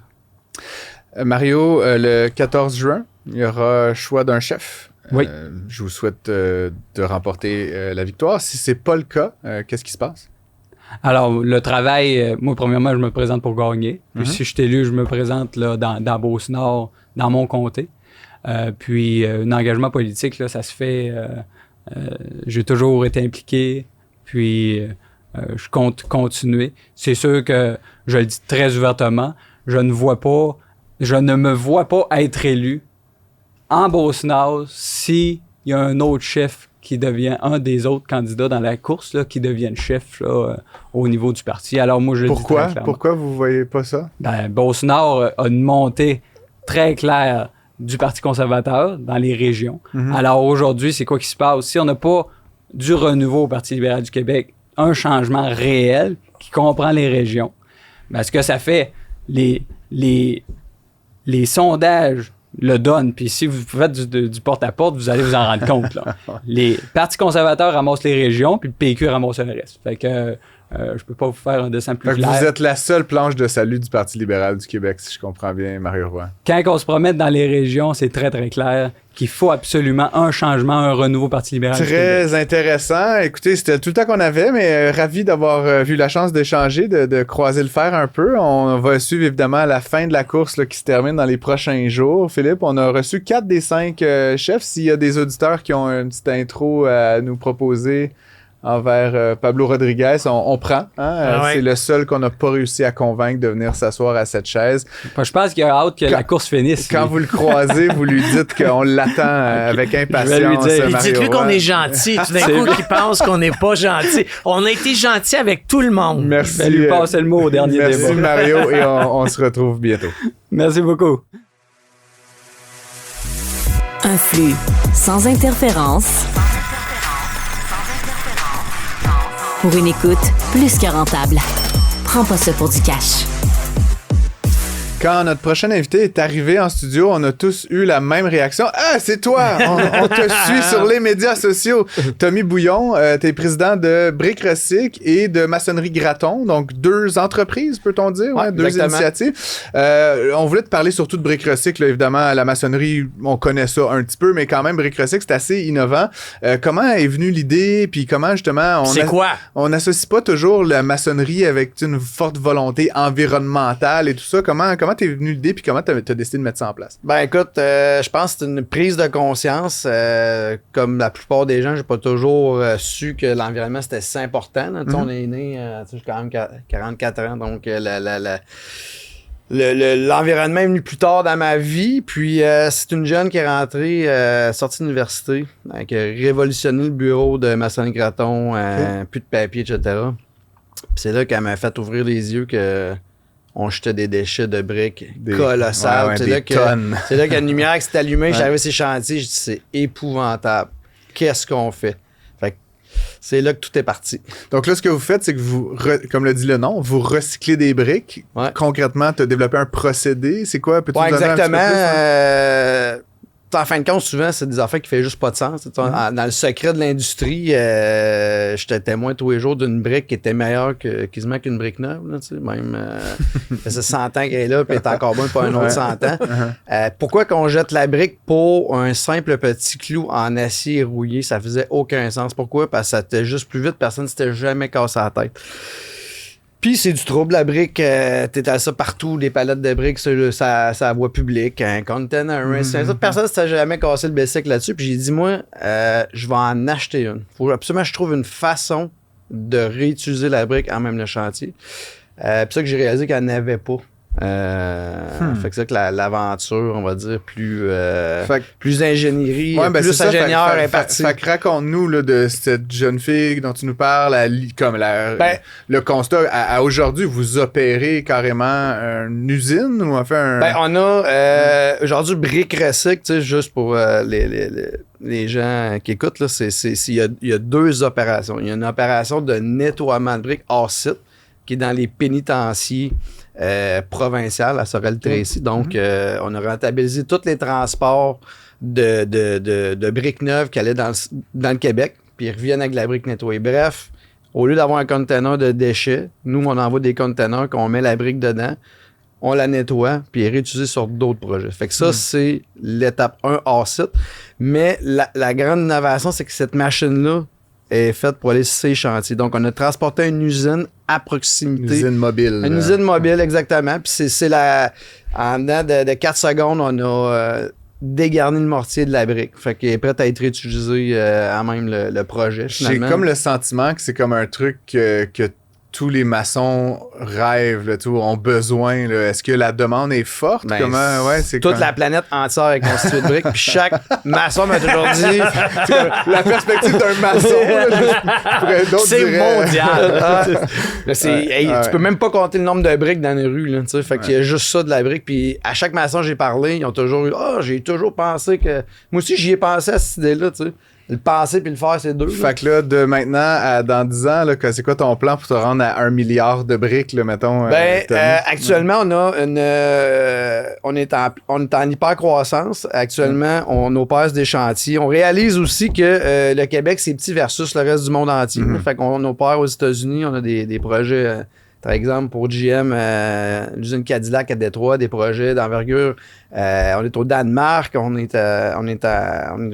Speaker 2: Mario, le 14 juin, il y aura choix d'un chef.
Speaker 4: Oui.
Speaker 2: Je vous souhaite de remporter la victoire. Si c'est pas le cas, qu'est-ce qui se passe?
Speaker 4: Alors, le travail, moi, premièrement, je me présente pour gagner. Puis, si je suis élu, je me présente là, dans Beauce-Nord, dans mon comté. Puis, un engagement politique, là, ça se fait... j'ai toujours été impliqué. Puis, je compte continuer. C'est sûr que, je le dis très ouvertement, je ne me vois pas être élu en Beauce-Nord s'il y a un autre chef qui devient un des autres candidats dans la course, là, qui devienne chef là, au niveau du parti. Alors moi, je le dis très clairement.
Speaker 2: Pourquoi vous voyez pas ça?
Speaker 4: Ben, Beauce-Nord a une montée très claire du Parti conservateur dans les régions. Alors aujourd'hui, c'est quoi qui se passe? Si on n'a pas du renouveau au Parti libéral du Québec, un changement réel qui comprend les régions, ben, ce que ça fait, les sondages le donnent. Puis si vous faites du porte-à-porte, vous allez vous en rendre compte. Là. Les partis conservateurs ramassent les régions, puis le PQ ramasse le reste. Fait que je peux pas vous faire un dessin plus clair.
Speaker 2: Vous êtes la seule planche de salut du Parti libéral du Québec, si je comprends bien, Mario Roy.
Speaker 4: Quand on se promène dans les régions, c'est très, très clair qu'il faut absolument un changement, un renouveau Parti libéral du Québec.
Speaker 2: Très intéressant. Écoutez, c'était tout le temps qu'on avait, mais ravi d'avoir eu la chance d'échanger, de croiser le fer un peu. On va suivre évidemment la fin de la course là, qui se termine dans les prochains jours. Philippe, on a reçu 4 des 5 chefs. S'il y a des auditeurs qui ont une petite intro à nous proposer envers Pablo Rodriguez, on prend. Hein? C'est le seul qu'on n'a pas réussi à convaincre de venir s'asseoir à cette chaise.
Speaker 4: Je pense qu'il a hâte que la course finisse.
Speaker 2: Quand vous le croisez, vous lui dites qu'on l'attend avec impatience.
Speaker 3: Dites-lui qu'on est gentil. Tout d'un coup, qu'il pense qu'on n'est pas gentil. On a été gentil avec tout le monde.
Speaker 2: Merci.
Speaker 4: Je vais lui passer le mot au dernier débat.
Speaker 2: Merci Mario et on se retrouve bientôt.
Speaker 4: Merci beaucoup.
Speaker 1: Un flux sans interférence. Pour une écoute plus que rentable. Prends pas ça pour du cash.
Speaker 2: Quand notre prochain invité est arrivé en studio, on a tous eu la même réaction. « Ah, c'est toi! On te suit sur les médias sociaux. » Tommy Bouillon, t'es président de Brick Recycle et de Maçonnerie Graton. Donc, 2 entreprises, peut-on dire?
Speaker 5: Ouais,
Speaker 2: 2 initiatives. On voulait te parler surtout de Brick Recycle. Évidemment, la maçonnerie, on connaît ça un petit peu, mais quand même, Brick Recycle, c'est assez innovant. Comment est venue l'idée? Puis comment, justement... On n'associe pas toujours la maçonnerie avec une forte volonté environnementale et tout ça. Comment t'es venu l'idée puis comment t'as décidé de mettre ça en place?
Speaker 5: Ben écoute, je pense que c'est une prise de conscience. Comme la plupart des gens, j'ai pas toujours su que l'environnement c'était si important. On est né, j'ai quand même 44 ans, donc l'environnement est venu plus tard dans ma vie. Puis c'est une jeune qui est rentrée, sortie de l'université, qui a révolutionné le bureau de Maçonnerie Graton, plus de papier, etc. Puis c'est là qu'elle m'a fait ouvrir les yeux que on jetait des déchets de briques colossales. C'est là que la lumière s'est allumée, j'arrivais à ces chantiers, je dis c'est épouvantable. Qu'est-ce qu'on fait? Fait que c'est là que tout est parti.
Speaker 2: Donc là, ce que vous faites, c'est que vous, comme le dit le nom, vous recyclez des briques.
Speaker 5: Ouais.
Speaker 2: Concrètement, tu as développé un procédé. C'est quoi? Peux-tu nous donner
Speaker 5: exactement.
Speaker 2: un petit peu plus,
Speaker 5: En fin de compte, souvent, c'est des affaires qui font juste pas de sens. Dans le secret de l'industrie, j'étais témoin tous les jours d'une brique qui était meilleure quasiment qu'une brique neuve. Là, même, ça fait 100 ans qu'elle est là, puis elle est encore bonne pour un autre 100 ans. Pourquoi qu'on jette la brique pour un simple petit clou en acier rouillé? Ça faisait aucun sens. Pourquoi? Parce que ça était juste plus vite. Personne ne s'était jamais cassé la tête. Puis c'est du trouble, la brique, t'étales ça partout, des palettes de briques sur sa voie publique, un container, personne ne s'est jamais cassé le bicycle là-dessus. Puis j'ai dit, moi, je vais en acheter une. Faut absolument que je trouve une façon de réutiliser la brique en même le chantier. Puis ça que j'ai réalisé qu'elle n'avait pas. Fait que c'est que l'aventure, on va dire, plus ingénierie, plus ingénieur est parti.
Speaker 2: Fait que raconte-nous là, de cette jeune fille dont tu nous parles, le constat, à aujourd'hui, vous opérez carrément une usine ou enfin
Speaker 5: on a aujourd'hui Brick Recycle, juste pour les gens qui écoutent, là, il y a 2 opérations. Il y a une opération de nettoiement de briques hors site qui est dans les pénitenciers provinciales à Sorel-Tracy. Donc, on a rentabilisé tous les transports de briques neuves qui allaient dans le Québec, puis ils reviennent avec la brique nettoyée. Bref, au lieu d'avoir un container de déchets, nous, on envoie des containers qu'on met la brique dedans. on la nettoie, puis elle est réutilisée sur d'autres projets. Fait que ça, c'est l'étape 1 hors site. Mais la grande innovation, c'est que cette machine-là est faite pour aller sur ces chantiers. Donc, on a transporté une usine à proximité.
Speaker 2: Une usine mobile.
Speaker 5: Une usine mobile, exactement. Puis c'est en dedans de 4 secondes, on a dégarni le mortier de la brique. Fait qu'il est prêt à être réutilisé à même le projet, finalement.
Speaker 2: J'ai comme le sentiment que c'est comme un truc que tous les maçons rêvent, là, ont besoin. Là. Est-ce que la demande est forte?
Speaker 5: Ben,
Speaker 2: Comment? Ouais, c'est
Speaker 5: toute la planète entière est constituée de briques. Puis chaque maçon m'a toujours dit...
Speaker 2: la perspective d'un maçon,
Speaker 3: c'est mondial.
Speaker 5: Tu peux même pas compter le nombre de briques dans les rues. Là, fait qu'il y a juste ça de la brique. Puis à chaque maçon j'ai parlé, ils ont toujours eu « j'ai toujours pensé que... » Moi aussi, j'y ai pensé à cette idée-là, tu sais. Le penser puis le faire, c'est deux.
Speaker 2: Fait que là, de maintenant à dans 10 ans, là, c'est quoi ton plan pour te rendre à 1 milliard de briques, là, mettons?
Speaker 5: Actuellement, on est en hyper croissance. Actuellement, on opère des chantiers. On réalise aussi que le Québec, c'est petit versus le reste du monde entier. Fait qu'on opère aux États-Unis. On a des projets... par exemple, pour GM, l'usine Cadillac à Détroit, des projets d'envergure. On est au Danemark, on est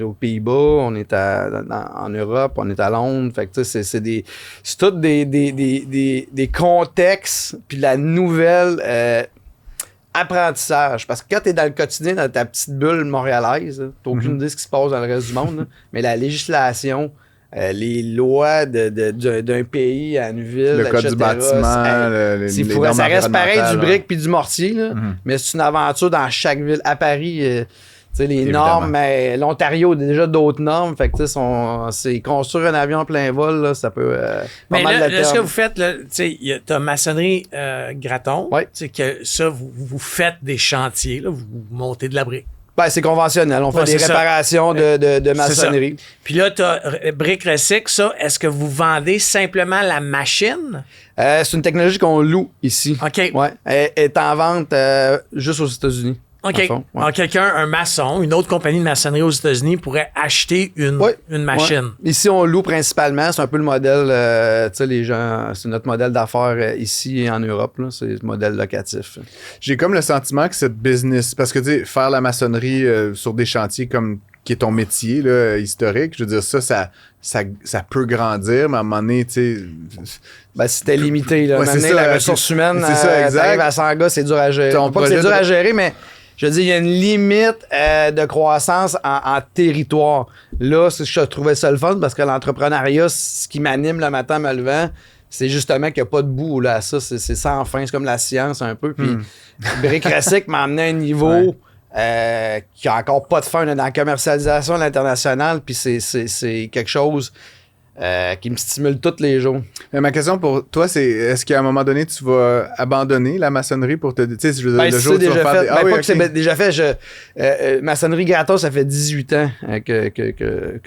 Speaker 5: aux Pays-Bas, on est en Europe, on est à Londres. Fait que c'est tout des contextes, puis la nouvelle apprentissage. Parce que quand tu es dans le quotidien, dans ta petite bulle montréalaise, tu n'as aucune idée de ce qui se passe dans le reste du monde. Là. Mais la législation... les lois d'un pays à une ville,
Speaker 2: le code
Speaker 5: etc.,
Speaker 2: du bâtiment,
Speaker 5: c'est fou. Ça reste pareil du brick puis du mortier, là, mais c'est une aventure dans chaque ville. À Paris, les
Speaker 2: évidemment.
Speaker 5: normes, mais l'Ontario a déjà d'autres normes. Fait que c'est construire un avion en plein vol, là, ça peut.
Speaker 3: Mais là, ce que vous faites, tu as maçonnerie Gratton, que ça, vous faites des chantiers, là, vous montez de la brique.
Speaker 5: Ben, c'est conventionnel. On fait des réparations de maçonnerie.
Speaker 3: Puis là, tu as Brick Recycle, ça, est-ce que vous vendez simplement la machine?
Speaker 5: C'est une technologie qu'on loue ici.
Speaker 3: OK.
Speaker 5: Ouais. Elle est en vente juste aux États-Unis.
Speaker 3: OK. Alors, quelqu'un, un maçon, une autre compagnie de maçonnerie aux États-Unis pourrait acheter une machine.
Speaker 5: Ouais. Ici, on loue principalement. C'est un peu le modèle, tu sais, les gens, c'est notre modèle d'affaires ici et en Europe. Là, c'est le modèle locatif.
Speaker 2: J'ai comme le sentiment que cette business, parce que tu sais, faire la maçonnerie sur des chantiers comme qui est ton métier là, historique, je veux dire, ça peut grandir, mais à un moment donné, tu sais...
Speaker 5: Ben, c'était limité. Là.
Speaker 2: Ouais,
Speaker 5: la ressource humaine,
Speaker 2: c'est ça, exact.
Speaker 5: t'arrives à 100 gars, c'est dur à gérer. Pas que c'est dur à gérer, mais... Je veux dire, il y a une limite de croissance en territoire. Là, je trouvais ça le fun parce que l'entrepreneuriat, ce qui m'anime le matin me levant, c'est justement qu'il n'y a pas de bout là, ça. C'est sans fin. C'est comme la science un peu. Puis Brick Recycle m'a amené à un niveau qui a encore pas de fin dans la commercialisation à l'international. Puis c'est quelque chose qui me stimule tous les jours.
Speaker 2: Mais ma question pour toi, c'est est-ce qu'à un moment donné, tu vas abandonner la maçonnerie pour te... Tu sais, je veux dire, le jour où tu vas faire...
Speaker 5: c'est déjà fait. Maçonnerie Gratton, ça fait 18 ans que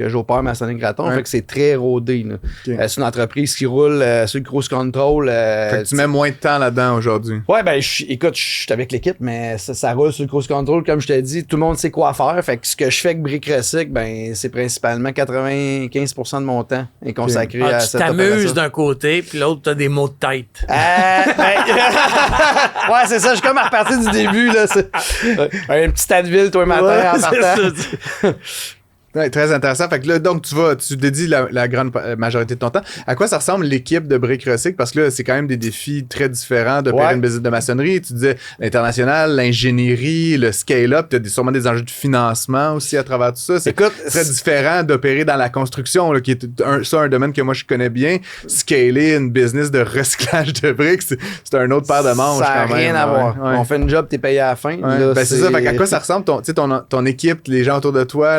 Speaker 5: j'opère Maçonnerie Gratton. Fait que c'est très rodé. C'est une entreprise qui roule sur le cruise control.
Speaker 2: Fait que tu mets moins de temps là-dedans aujourd'hui.
Speaker 5: Ouais, ben écoute, je suis avec l'équipe, mais ça roule sur le cruise control. Comme je t'ai dit, tout le monde sait quoi faire. Fait que ce que je fais avec Brick Recycle, ben c'est principalement 95% de mon temps est consacré à cette opération.
Speaker 3: Tu t'amuses d'un côté, puis l'autre, t'as des mots de tête.
Speaker 5: Ouais, c'est ça. Je suis comme à repartir du début. Là. Un petit Advil, toi, matin, en partant.
Speaker 2: Ouais, très intéressant. Fait que là, donc, tu dédies la grande majorité de ton temps. À quoi ça ressemble l'équipe de Brick Recycle? Parce que là, c'est quand même des défis très différents de une business de maçonnerie. Tu disais l'international, l'ingénierie, le scale-up. Tu as sûrement des enjeux de financement aussi à travers tout ça. C'est très différent d'opérer dans la construction, là, qui est un domaine que moi, je connais bien. Scaler une business de recyclage de briques, c'est un autre paire de manches quand même.
Speaker 5: Ça n'a rien à voir. Ouais. On fait une job, t'es payé à la fin.
Speaker 2: Ouais.
Speaker 5: Là,
Speaker 2: c'est ça. Fait à quoi ça ressemble ton équipe, les gens autour de toi,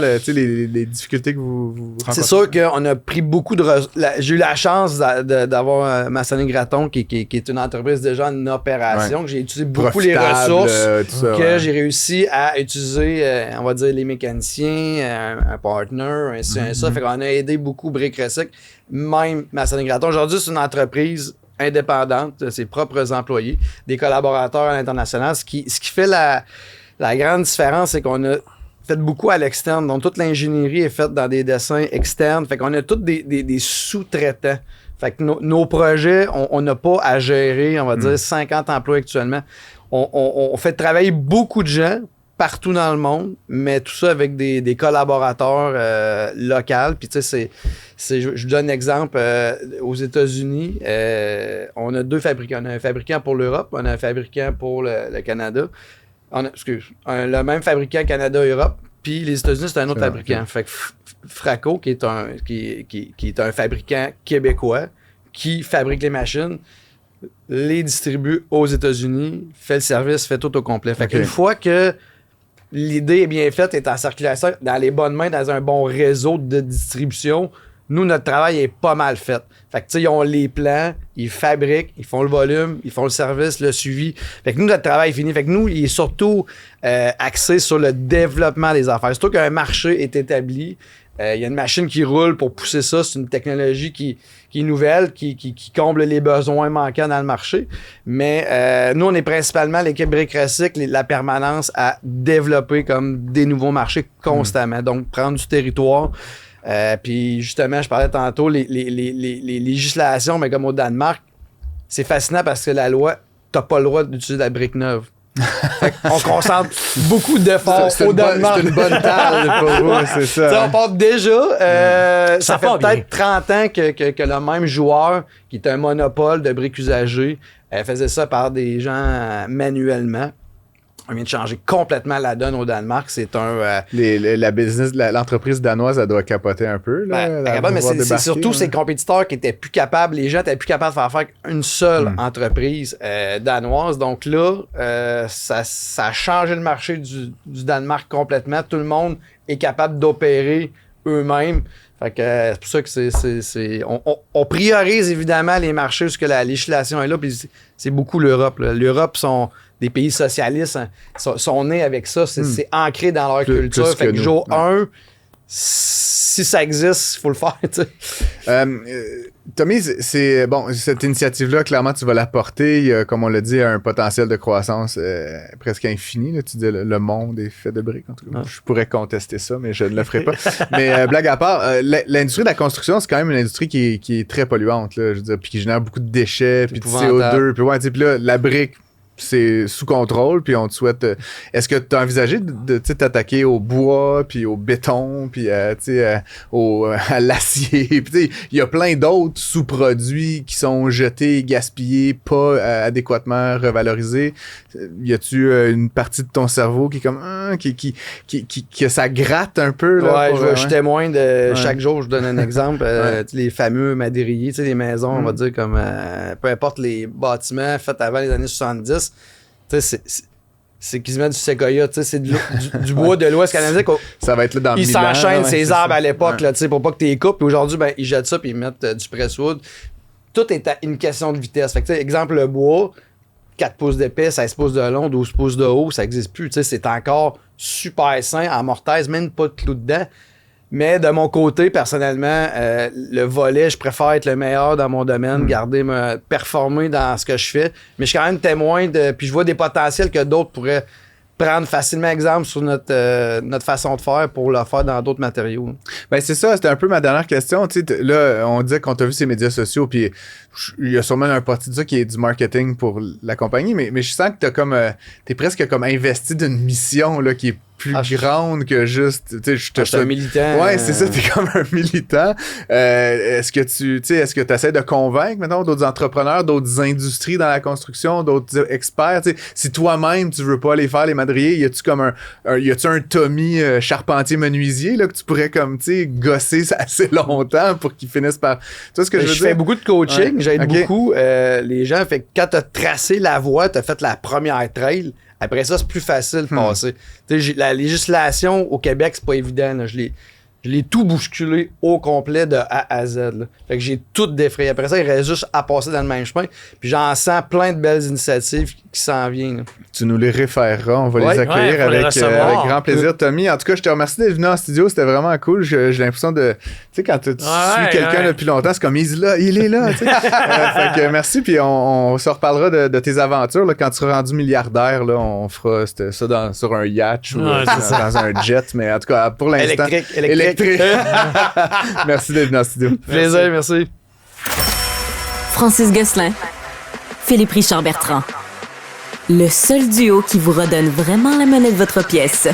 Speaker 2: les difficultés que vous rencontrez?
Speaker 5: C'est sûr qu'on a pris beaucoup de... J'ai eu la chance d'avoir Maçonnerie Gratton, qui est une entreprise déjà en opération, que j'ai utilisé beaucoup les ressources, que j'ai réussi à utiliser, on va dire, les mécaniciens, un partner, un ci, un ça. Fait qu'on a aidé beaucoup Brick Recycle, même Maçonnerie Gratton. Aujourd'hui, c'est une entreprise indépendante, ses propres employés, des collaborateurs à l'international. Ce qui fait la grande différence, c'est qu'on a fait beaucoup à l'externe. Donc, toute l'ingénierie est faite dans des dessins externes. Fait qu'on a tous des sous-traitants. Fait que nos projets, on n'a pas à gérer, on va dire, 50 emplois actuellement. on fait travailler beaucoup de gens partout dans le monde, mais tout ça avec des collaborateurs locaux. Puis tu sais, je vous donne un exemple. Aux États-Unis, on a 2 fabricants. On a un fabricant pour l'Europe, on a un fabricant pour le Canada. Le même fabricant Canada-Europe, puis les États-Unis, c'est un autre fabricant. Fait que Fraco, qui est un fabricant québécois, qui fabrique les machines, les distribue aux États-Unis, fait le service, fait tout au complet. Fait qu'une fois que l'idée est bien faite, est en circulation, dans les bonnes mains, dans un bon réseau de distribution, nous, notre travail est pas mal fait. Fait que, tu sais, ils ont les plans, ils fabriquent, ils font le volume, ils font le service, le suivi. Fait que nous, notre travail est fini. Fait que nous, il est surtout axé sur le développement des affaires. Surtout qu'un marché est établi, il y a une machine qui roule pour pousser ça. C'est une technologie qui est nouvelle, qui comble les besoins manquants dans le marché. Mais nous, on est principalement l'équipe Briques Recycle, la permanence à développer comme des nouveaux marchés constamment. Donc, prendre du territoire. Puis justement, je parlais tantôt, les législations, mais comme au Danemark, c'est fascinant parce que la loi, t'as pas le droit d'utiliser de la brique neuve. On concentre beaucoup d'efforts au Danemark.
Speaker 2: C'est une bonne table pour vous, c'est ça.
Speaker 5: T'sais, on part déjà. Ça fait peut-être
Speaker 3: bien.
Speaker 5: 30 ans que le même joueur, qui est un monopole de briques usagées, faisait ça par des gens manuellement. On vient de changer complètement la donne au Danemark. C'est un...
Speaker 2: l'entreprise danoise, elle doit capoter un peu. Là,
Speaker 5: mais c'est surtout ces compétiteurs qui étaient plus capables, les gens étaient plus capables de faire une seule entreprise danoise. Donc là, ça a changé le marché du Danemark complètement. Tout le monde est capable d'opérer eux-mêmes. Fait que c'est pour ça que on priorise évidemment les marchés où que la législation est là. Puis c'est beaucoup l'Europe. L'Europe sont des pays socialistes, sont nés avec ça. C'est ancré dans leur culture. Fait que jour 1, si ça existe, il faut le faire.
Speaker 2: Tommy, c'est bon, cette initiative-là, clairement, tu vas la porter. Il y a, comme on l'a dit, un potentiel de croissance presque infini. Là. Tu dis le monde est fait de briques. En tout cas, je pourrais contester ça, mais je ne le ferai pas. Mais blague à part, l'industrie de la construction, c'est quand même une industrie qui est très polluante. Là, je veux dire, puis qui génère beaucoup de déchets, puis de CO2. Puis là, la brique, c'est sous contrôle, puis on te souhaite... est-ce que tu as envisagé de t'attaquer au bois, puis au béton, puis à l'acier? Puis il y a plein d'autres sous-produits qui sont jetés, gaspillés, pas adéquatement revalorisés. Y a-tu une partie de ton cerveau qui est comme... que ça gratte un peu? Là,
Speaker 5: je suis témoin de... Chaque jour, je donne un exemple. Les fameux madriers, les maisons, on va dire, comme... peu importe les bâtiments faits avant les années 70, c'est quasiment du séquoia, c'est du bois de l'Ouest canadien.
Speaker 2: Ça va être là dans
Speaker 5: ils s'enchaînent ces arbres à l'époque pour pas que tu les coupes. Puis aujourd'hui, ils jettent ça puis ils mettent du presswood. Tout est une question de vitesse. Fait que, exemple, le bois, 4 pouces d'épais, 16 pouces de long, 12 pouces de haut, ça n'existe plus. C'est encore super sain, en mortaise, même pas de clous dedans. Mais de mon côté, personnellement, le volet, je préfère être le meilleur dans mon domaine, performer dans ce que je fais. Mais je suis quand même témoin puis je vois des potentiels que d'autres pourraient prendre facilement exemple sur notre façon de faire pour le faire dans d'autres matériaux.
Speaker 2: Ben c'est ça, c'était un peu ma dernière question. Là, on disait qu'on t'a vu ces médias sociaux, puis il y a sûrement un parti de ça qui est du marketing pour la compagnie, mais je sens que t'es presque comme investi d'une mission là, qui est plus grande que juste...
Speaker 5: Je suis un militant.
Speaker 2: Ouais, c'est ça, t'es comme un militant. Est-ce que tu essaies de convaincre, maintenant, d'autres entrepreneurs, d'autres industries dans la construction, d'autres experts? Si toi-même, tu veux pas aller faire les madriers, y a-tu comme un Tommy charpentier-menuisier là, que tu pourrais comme, gosser assez longtemps pour qu'ils finissent par... Tu vois ce que je veux dire?
Speaker 5: Je fais beaucoup de coaching, j'aide beaucoup les gens. Fait que quand t'as tracé la voie, t'as fait la première trail, après ça, c'est plus facile de passer. La législation au Québec, c'est pas évident. Là. Je l'ai tout bousculé au complet de A à Z. Là. Fait que j'ai tout défrayé. Après ça, il reste juste à passer dans le même chemin. Puis j'en sens plein de belles initiatives qui s'en viennent. Là.
Speaker 2: Tu nous les référeras. On va les accueillir avec grand plaisir. Tommy, en tout cas, je te remercie d'être venu en studio. C'était vraiment cool. J'ai l'impression de... Tu sais, quand tu suis quelqu'un depuis longtemps, c'est comme, il est là. Fait que merci. Puis on se reparlera de tes aventures. Là, quand tu seras rendu milliardaire, là, on fera ça sur un yacht ou dans un jet. Mais en tout cas, pour l'instant... Électrique. Merci d'être venu en studio.
Speaker 5: Plaisir, merci.
Speaker 1: Francis Gosselin, Philippe Richard Bertrand. Le seul duo qui vous redonne vraiment la monnaie de votre pièce.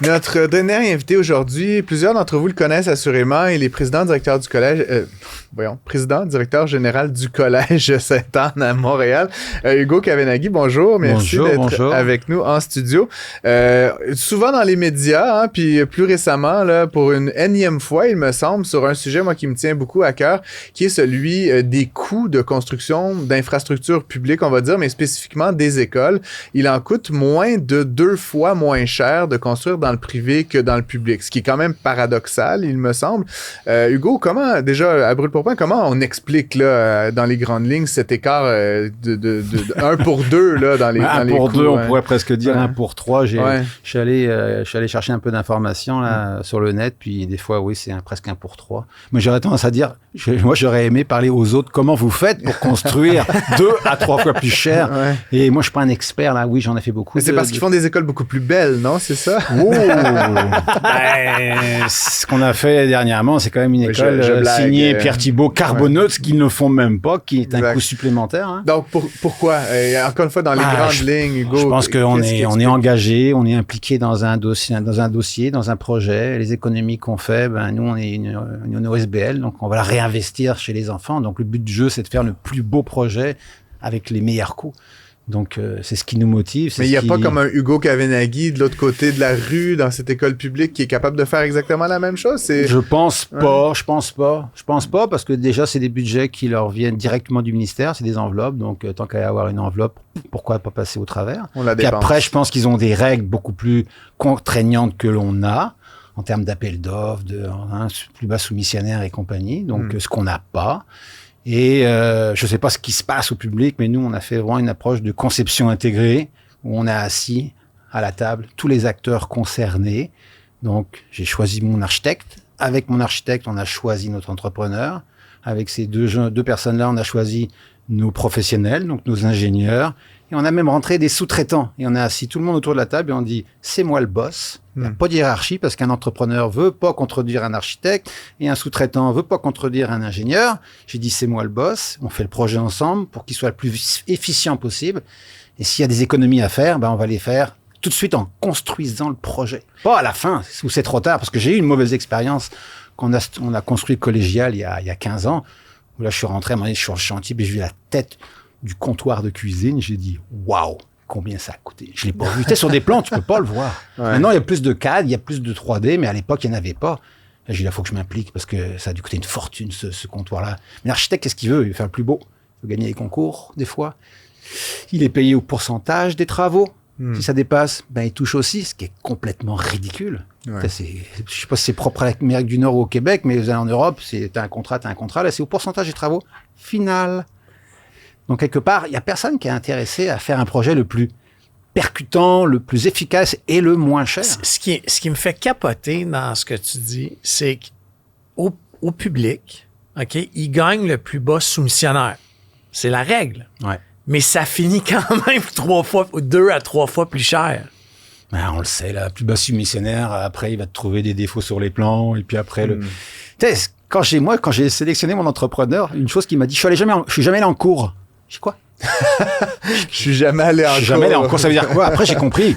Speaker 2: Notre dernier invité aujourd'hui, plusieurs d'entre vous le connaissent assurément, il est président-directeur du collège... président-directeur général du Collège Sainte-Anne à Montréal. Hugo Kavenaghi, bonjour. Merci d'être avec nous en studio. Souvent dans les médias, puis plus récemment, là, pour une énième fois, il me semble, sur un sujet, moi, qui me tient beaucoup à cœur, qui est celui des coûts de construction d'infrastructures publiques, on va dire, mais spécifiquement des écoles. Il en coûte moins de 2 fois moins cher de construire dans le privé que dans le public, ce qui est quand même paradoxal, il me semble. Hugo, comment, déjà, à brûle-pourpoint, comment on explique là, dans les grandes lignes cet écart de 1 pour 2 là, dans les
Speaker 6: coûts? 1 pour 2, on pourrait presque dire 1 pour 3. Je suis allé chercher un peu d'informations là, sur le net, puis des fois, oui, c'est presque 1 pour 3. Mais j'aurais tendance à dire, moi, j'aurais aimé parler aux autres, comment vous faites pour construire 2 à 3 fois plus cher? Et moi, je suis pas un expert, là. Oui, j'en ai fait beaucoup.
Speaker 2: Mais c'est parce qu'ils font des écoles beaucoup plus belles, non? C'est ça?
Speaker 6: Ce qu'on a fait dernièrement, c'est quand même une école signée Pierre Thibault Carboneux, ce qu'ils ne font même pas, qui est un coût supplémentaire. Hein.
Speaker 2: Donc, pourquoi? Encore une fois, dans les grandes lignes, Hugo.
Speaker 6: Je pense qu'on est engagé, on est impliqué dans un dossier, dans un projet. Les économies qu'on fait, nous, on est une OSBL, donc on va la réinvestir chez les enfants. Donc, le but du jeu, c'est de faire le plus beau projet avec les meilleurs coûts. Donc, c'est ce qui nous motive.
Speaker 2: Mais il n'y a pas comme un Hugo Kavenaghi de l'autre côté de la rue, dans cette école publique, qui est capable de faire exactement la même chose?
Speaker 6: Je pense pas, parce que déjà, c'est des budgets qui leur viennent directement du ministère, c'est des enveloppes. Donc, tant qu'à y avoir une enveloppe, pourquoi pas passer au travers? Puis après, je pense qu'ils ont des règles beaucoup plus contraignantes que l'on a, en termes d'appel d'offres, plus bas soumissionnaires et compagnie. Donc, ce qu'on n'a pas. Et je sais pas ce qui se passe au public, mais nous, on a fait vraiment une approche de conception intégrée, où on a assis à la table tous les acteurs concernés. Donc, j'ai choisi mon architecte. Avec mon architecte, on a choisi notre entrepreneur. Avec ces deux personnes-là, on a choisi nos professionnels, donc nos ingénieurs. Et on a même rentré des sous-traitants. Et on a assis tout le monde autour de la table et on dit, c'est moi le boss. Il n'y a pas de hiérarchie parce qu'un entrepreneur veut pas contredire un architecte et un sous-traitant veut pas contredire un ingénieur. J'ai dit, c'est moi le boss. On fait le projet ensemble pour qu'il soit le plus efficient possible. Et s'il y a des économies à faire, on va les faire tout de suite en construisant le projet. Pas à la fin, où c'est trop tard, parce que j'ai eu une mauvaise expérience on a construit le collégial il y a 15 ans. Où là, je suis rentré à un moment donné sur le chantier, puis j'ai vu la tête du comptoir de cuisine. J'ai dit, waouh, combien ça a coûté? Je l'ai pas vu. C'était sur des plans, tu peux pas le voir. Maintenant, il y a plus de CAD, il y a plus de 3D, mais à l'époque, il n'y en avait pas. Là, j'ai dit, il faut que je m'implique parce que ça a dû coûter une fortune, ce comptoir-là. Mais l'architecte, qu'est-ce qu'il veut? Il veut faire le plus beau. Il veut gagner les concours, des fois. Il est payé au pourcentage des travaux. Si ça dépasse, il touche aussi, ce qui est complètement ridicule. Je sais pas si c'est propre à l'Amérique du Nord ou au Québec, mais en Europe, t'as un contrat. Là, c'est au pourcentage des travaux final. Donc, quelque part, il y a personne qui est intéressé à faire un projet le plus percutant, le plus efficace et le moins cher.
Speaker 3: Ce qui me fait capoter dans ce que tu dis, c'est qu'au public, OK, il gagne le plus bas soumissionnaire. C'est la règle.
Speaker 6: Ouais.
Speaker 3: Mais ça finit quand même 2 à 3 fois plus cher.
Speaker 6: On le sait, là, plus bas soumissionnaire, après, il va te trouver des défauts sur les plans, et puis après, quand j'ai sélectionné mon entrepreneur, une chose qu'il m'a dit, je suis jamais allé en cours. Je dis quoi?
Speaker 2: Je suis jamais allé en cours.
Speaker 6: Ça veut dire quoi? Après, j'ai compris.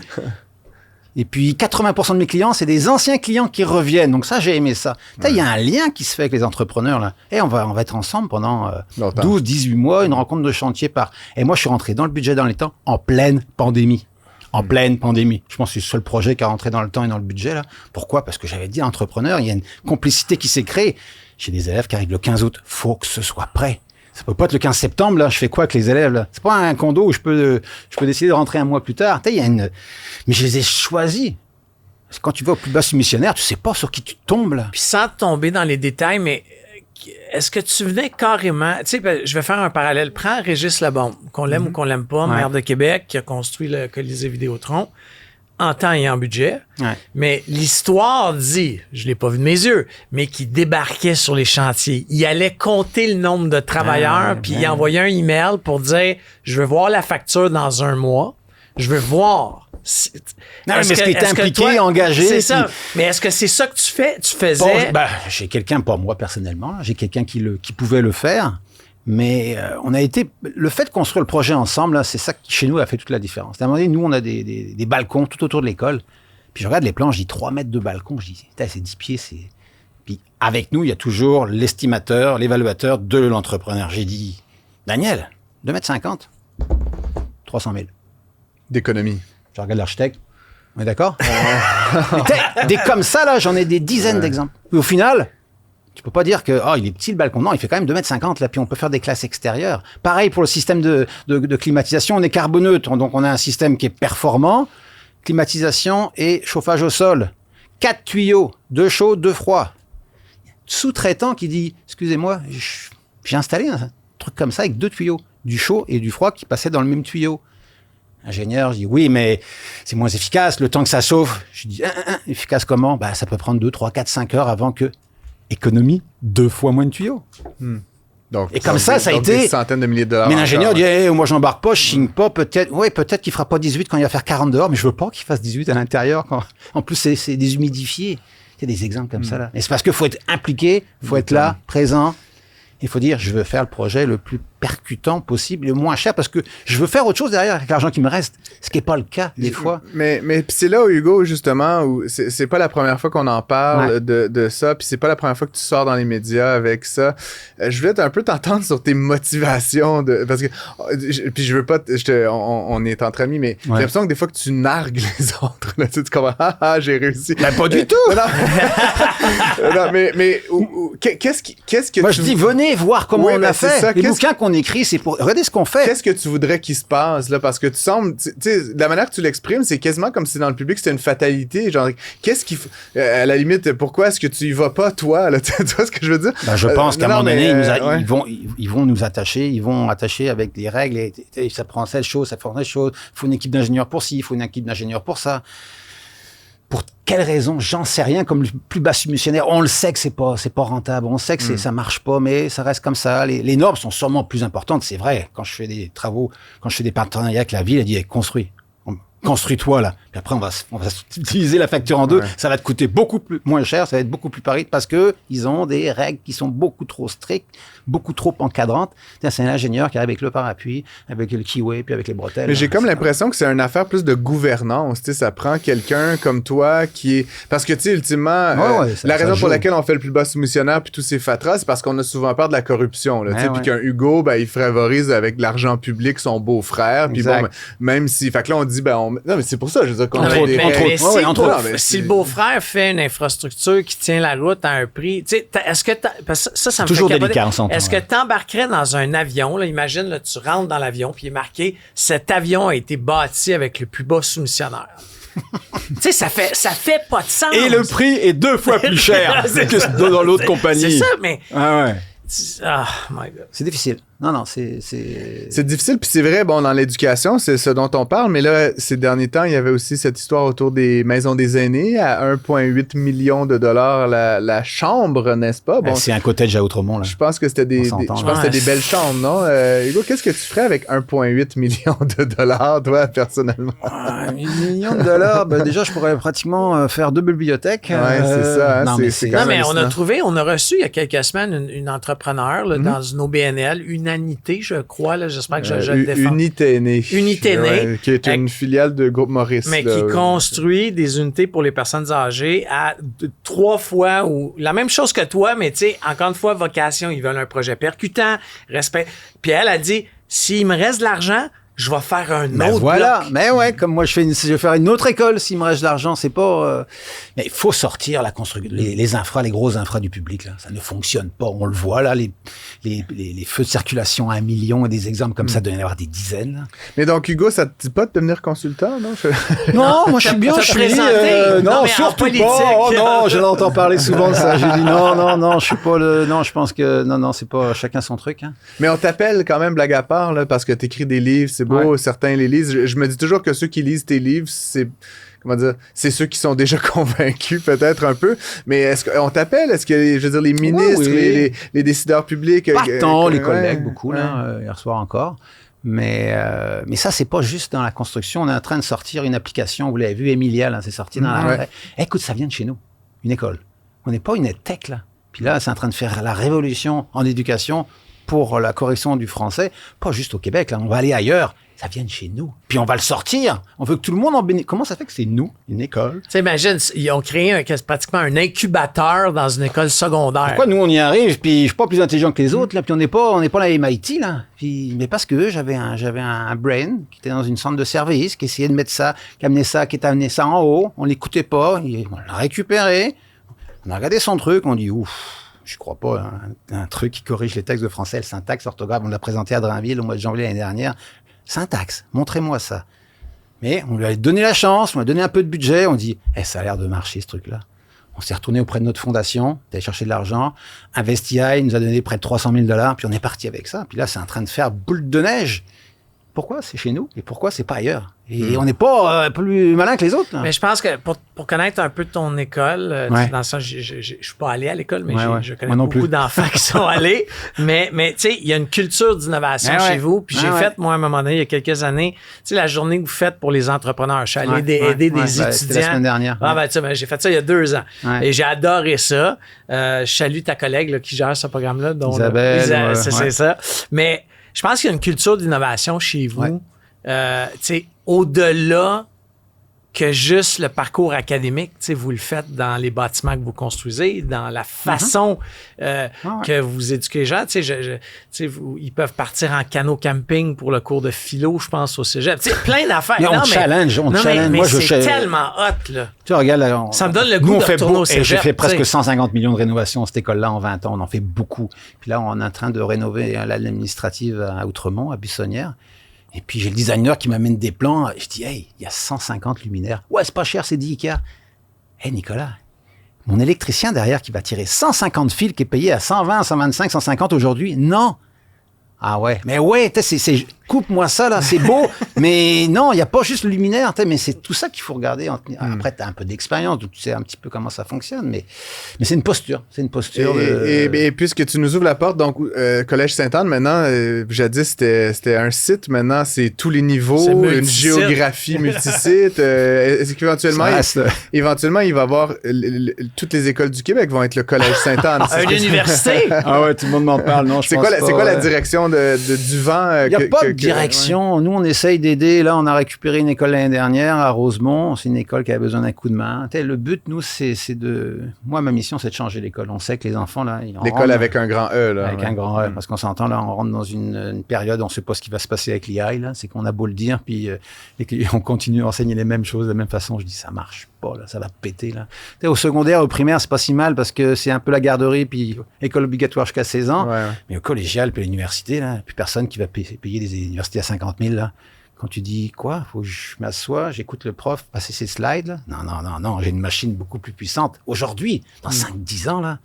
Speaker 6: Et puis, 80% de mes clients, c'est des anciens clients qui reviennent. Donc ça, j'ai aimé ça. Il y a un lien qui se fait avec les entrepreneurs, là. Et on va être ensemble pendant 12, 18 mois, une rencontre de chantier Et moi, je suis rentré dans le budget dans les temps en pleine pandémie. En pleine pandémie. Je pense que c'est le seul projet qui a rentré dans le temps et dans le budget, là. Pourquoi? Parce que j'avais dit à l'entrepreneur, il y a une complicité qui s'est créée. J'ai des élèves qui arrivent le 15 août. Faut que ce soit prêt. Ça peut pas être le 15 septembre, là. Je fais quoi avec les élèves, là? C'est pas un condo où je peux décider de rentrer un mois plus tard. Mais je les ai choisis. Parce que quand tu vas au plus bas soumissionnaire, tu sais pas sur qui tu tombes, là.
Speaker 3: Puis sans tomber dans les détails, mais est-ce que tu venais carrément... Tu sais, je vais faire un parallèle. Prends Régis Lebon, qu'on l'aime ou qu'on l'aime pas, maire de Québec, qui a construit le Colisée Vidéotron, en temps et en budget.
Speaker 6: Ouais.
Speaker 3: Mais l'histoire dit, je l'ai pas vu de mes yeux, mais qui débarquait sur les chantiers. Il allait compter le nombre de travailleurs, puis il envoyait un email pour dire, je veux voir la facture dans 1 mois. Je veux voir.
Speaker 6: Non, mais ce qui est impliqué, engagé.
Speaker 3: C'est ça. Mais est-ce que c'est ça que tu faisais?
Speaker 6: J'ai quelqu'un, pas moi personnellement, j'ai quelqu'un qui pouvait le faire. Mais on a été... Le fait de construire le projet ensemble, là, c'est ça qui, chez nous, a fait toute la différence. À un moment donné, nous, on a des balcons tout autour de l'école. Puis je regarde les plans, je dis 3 mètres de balcon. Je dis, c'est 10 pieds, c'est... Puis avec nous, il y a toujours l'estimateur, l'évaluateur de l'entrepreneur. J'ai dit, Daniel, 2,50 m, 300 000.
Speaker 2: D'économie.
Speaker 6: Je regarde l'architecte. On est d'accord? Des comme ça, là, j'en ai des dizaines d'exemples. Et au final... Tu peux pas dire que il est petit le balcon. Non, il fait quand même 2,50 m là, puis on peut faire des classes extérieures. Pareil pour le système de climatisation, on est carboneutre, donc on a un système qui est performant, climatisation et chauffage au sol. 4 tuyaux, 2 chauds, 2 froids. Sous-traitant qui dit, excusez-moi, j'ai installé un truc comme ça avec 2 tuyaux, du chaud et du froid qui passaient dans le même tuyau. Ingénieur, je dis oui, mais c'est moins efficace, le temps que ça chauffe. Je dis efficace comment? Ça peut prendre 2, 3, 4, 5 heures avant que économie 2 fois moins de tuyaux.
Speaker 2: Donc,
Speaker 6: et comme ça a été
Speaker 2: des centaines de milliers de dollars.
Speaker 6: Mais l'ingénieur dit moi j'embarque pas, je signe pas, peut-être qu'il fera pas 18 quand il va faire 40 dehors, mais je veux pas qu'il fasse 18 à l'intérieur. En plus c'est déshumidifié. Il y a des exemples comme ça là. Et c'est parce qu'il faut être impliqué, faut être là, présent. Il faut dire je veux faire le projet le plus percutant possible, le moins cher, parce que je veux faire autre chose derrière avec l'argent qui me reste, ce qui n'est pas le cas des fois.
Speaker 2: Mais c'est là où, Hugo, justement, où c'est pas la première fois qu'on en parle de ça, puis c'est pas la première fois que tu sors dans les médias avec ça. Je voulais un peu t'entendre sur tes motivations, parce que, puis je veux pas, on est entre amis, mais j'ai l'impression que des fois que tu nargues les autres, là, tu comprends, j'ai réussi.
Speaker 6: Ben, pas du tout!
Speaker 2: Non, mais qu'est-ce que
Speaker 6: moi, je dis, venez voir comment on a fait. Ça, les bouquins qu'on écrit, c'est pour... Regardez ce qu'on fait.
Speaker 2: Qu'est-ce que tu voudrais qu'il se passe, là? Parce que tu sembles... Tu sais, la manière que tu l'exprimes, c'est quasiment comme si dans le public, c'était une fatalité. Genre, qu'est-ce qu'il faut... à la limite, pourquoi est-ce que tu y vas pas, toi? Là? Tu vois ce que je veux dire?
Speaker 6: Je pense qu'à un moment donné, ils vont nous attacher. Ils vont attacher avec des règles. Et ça prend telle chose, ça prend telle chose. Il faut une équipe d'ingénieurs pour ci, il faut une équipe d'ingénieurs pour ça. Pour quelle raison? J'en sais rien. Comme le plus bas submissionnaire, on le sait que c'est pas rentable. On sait que ça marche pas, mais ça reste comme ça. Les normes sont sûrement plus importantes, c'est vrai. Quand je fais des travaux, quand je fais des partenariats avec la ville, elle dit construis-toi là. Puis après on va utiliser la facture en 2. Ça va te coûter beaucoup moins cher, ça va être beaucoup plus pari parce que ils ont des règles qui sont beaucoup trop strictes, beaucoup trop encadrantes. C'est un ingénieur qui arrive avec le parapluie, avec le keyway, puis avec les bretelles.
Speaker 2: Mais j'ai comme l'impression que c'est une affaire plus de gouvernance. Tu sais, ça prend quelqu'un comme toi qui est... Parce que, tu sais, ultimement, la raison pour laquelle on fait le plus bas soumissionnaire puis tous ces fatras, c'est parce qu'on a souvent peur de la corruption. Là, puis qu'un Hugo, il favorise avec l'argent public son beau-frère. Puis bon, même si... Fait que là, on dit, non, mais c'est pour ça, je veux dire qu'on
Speaker 3: si le beau-frère fait une infrastructure qui tient la route à un prix, tu sais, est-ce que ça me
Speaker 6: toujours
Speaker 3: fait
Speaker 6: délicat en son temps.
Speaker 3: Est-ce que tu embarquerais dans un avion, là, imagine, là, tu rentres dans l'avion, puis il est marqué « Cet avion a été bâti avec le plus bas soumissionnaire ». Tu sais, ça fait pas de sens.
Speaker 6: Et le prix est 2 fois plus cher que dans l'autre compagnie.
Speaker 3: C'est ça, mais...
Speaker 6: my God. C'est difficile. Non, c'est
Speaker 2: difficile, puis c'est vrai, dans l'éducation, c'est ce dont on parle, mais là, ces derniers temps, il y avait aussi cette histoire autour des maisons des aînés à 1,8 million de dollars la chambre, n'est-ce pas?
Speaker 6: Bon, c'est un cottage à Outremont, là.
Speaker 2: Je pense que c'était des belles chambres, non? Hugo, qu'est-ce que tu ferais avec 1,8 million de dollars, toi, personnellement?
Speaker 6: 1 million de dollars, déjà, je pourrais pratiquement faire 2 bibliothèques.
Speaker 2: C'est ça.
Speaker 6: Non,
Speaker 3: mais on a reçu il y a quelques semaines une entrepreneur là, dans une OBNL, Unité, je crois, là, j'espère que je le défends.
Speaker 2: Unité-né.
Speaker 3: Qui
Speaker 2: est une filiale de Groupe Maurice.
Speaker 3: Mais qui construit des unités pour les personnes âgées à 3 fois ou la même chose que toi, mais tu sais, encore une fois, vocation, ils veulent un projet percutant, respect. Puis elle a dit, s'il me reste de l'argent, je vais faire un autre bloc.
Speaker 6: Mais ouais, comme moi, je vais faire une autre école s'il me reste de l'argent. C'est pas... Mais il faut sortir la construction, les infras, les gros infras du public, là. Ça ne fonctionne pas. On le voit, là, les feux de circulation à 1 million et des exemples comme ça, il doit y en avoir des dizaines. Là.
Speaker 2: Mais donc, Hugo, ça te dit pas de devenir consultant, non?
Speaker 6: Non, moi, je suis bien. Non, surtout pas. Oh non, je l'entends parler souvent de ça. J'ai dit non, je suis pas le... Non, je pense que... Non, c'est pas chacun son truc. Hein.
Speaker 2: Mais on t'appelle quand même, blague à part, là, parce que t'écris des livres, c'est beau, certains les lisent. Je me dis toujours que ceux qui lisent tes livres, c'est ceux qui sont déjà convaincus, peut-être un peu. Mais est-ce qu'on t'appelle? Est-ce que, je veux dire, les ministres, les décideurs publics...
Speaker 6: Pas tant, les collègues, beaucoup, là, hier soir encore. Mais ça, c'est pas juste dans la construction. On est en train de sortir une application, vous l'avez vu, Emilia, là, c'est sorti dans la... Écoute, ça vient de chez nous, une école. On n'est pas une tech, là. Puis là, c'est en train de faire la révolution en éducation pour la correction du français, pas juste au Québec, là, on va aller ailleurs. Ça vient de chez nous. Puis on va le sortir. On veut que tout le monde en bénéficie. Comment ça fait que c'est nous, une école?
Speaker 3: Tu imagines, ils ont créé pratiquement un incubateur dans une école secondaire.
Speaker 6: Pourquoi nous, on y arrive, puis je suis pas plus intelligent que les autres, là, puis on n'est pas la MIT, là. Puis, mais parce que j'avais un brain qui était dans une centre de service, qui essayait de mettre ça, qui amenait ça en haut. On l'écoutait pas. On l'a récupéré. On a regardé son truc. On dit, ouf, je crois pas, un truc qui corrige les textes de français, le syntaxe, l'orthographe. On l'a présenté à Drainville au mois de janvier l'année dernière. Syntaxe, montrez-moi ça. Mais on lui a donné la chance, on lui a donné un peu de budget, on dit ça a l'air de marcher ce truc-là. On s'est retourné auprès de notre fondation, d'aller chercher de l'argent. InvestEI nous a donné près de $300 000, puis on est parti avec ça. Puis là, c'est en train de faire boule de neige. Pourquoi c'est chez nous et pourquoi c'est pas ailleurs? Et on n'est pas plus malin que les autres. Là.
Speaker 3: Mais je pense que pour connaître un peu ton école, dans le sens, je suis pas allé à l'école, mais je connais beaucoup d'enfants qui sont allés. Mais tu sais, il y a une culture d'innovation chez vous. Puis j'ai fait, moi, à un moment donné, il y a quelques années, tu sais, la journée que vous faites pour les entrepreneurs. Je suis allé aider des étudiants.
Speaker 6: C'était la semaine dernière.
Speaker 3: J'ai fait ça il y a 2 ans. Et j'ai adoré ça. Je salue ta collègue là, qui gère ce programme-là.
Speaker 6: Isabelle.
Speaker 3: C'est ça. Mais je pense qu'il y a une culture d'innovation chez vous. Tu sais, au-delà que juste le parcours académique, tu sais, vous le faites dans les bâtiments que vous construisez, dans la façon que vous éduquez les gens. Tu sais, ils peuvent partir en canot camping pour le cours de philo, je pense, au cégep. Tu sais, plein d'affaires.
Speaker 6: On challenge.
Speaker 3: Mais moi, c'est tellement hot, là.
Speaker 6: Tu regardes, là,
Speaker 3: ça me donne le goût de retourner au cégep.
Speaker 6: J'ai fait presque 150 millions de rénovations à cette école-là en 20 ans. On en fait beaucoup. Puis là, on est en train de rénover l'administrative à Outremont, à Buissonnière. Et puis, j'ai le designer qui m'amène des plans. Je dis, hey, il y a 150 luminaires. Ouais, c'est pas cher, c'est 10 Ikea. Hey, Nicolas, mon électricien derrière qui va tirer 150 fils qui est payé à 120, 125, 150 aujourd'hui. Non. Ah ouais. Mais ouais, coupe-moi ça, là, c'est beau. Mais non, il n'y a pas juste le luminaire, mais c'est tout ça qu'il faut regarder. Après, tu as un peu d'expérience, donc tu sais un petit peu comment ça fonctionne, mais c'est une posture. C'est une posture.
Speaker 2: Et puisque tu nous ouvres la porte, donc, Collège Sainte-Anne, maintenant, jadis, c'était un site, maintenant, c'est tous les niveaux, une géographie multisite. Est-ce qu'éventuellement, éventuellement, il va y avoir toutes les écoles du Québec vont être le Collège Sainte-Anne.
Speaker 3: Une université?
Speaker 6: Ah ouais, tout le monde m'en parle. Non,
Speaker 2: c'est quoi la direction du vent?
Speaker 6: Il n'y a pas de direction. Nous, on essaye d'aider. Là, on a récupéré une école l'année dernière à Rosemont. C'est une école qui avait besoin d'un coup de main. Le but, nous, c'est de... Moi, ma mission, c'est de changer l'école. On sait que les enfants, là...
Speaker 2: L'école avec un grand E, là.
Speaker 6: Avec un grand E. Parce qu'on s'entend, là, on rentre dans une période, on ne sait pas ce qui va se passer avec l'IA, là. C'est qu'on a beau le dire, puis on continue à enseigner les mêmes choses de la même façon. Je dis, ça marche pas, là. Ça va péter, là. Au secondaire, au primaire, c'est pas si mal parce que c'est un peu la garderie, puis école obligatoire jusqu'à 16 ans. Ouais. Mais au collégial, puis à l'université, là, plus personne qui va payer des universités à 50 000, là. Quand tu dis, quoi? Faut que je m'assoie, j'écoute le prof passer ses slides, là. Non, j'ai une machine beaucoup plus puissante. Aujourd'hui, dans 5-10 ans, là.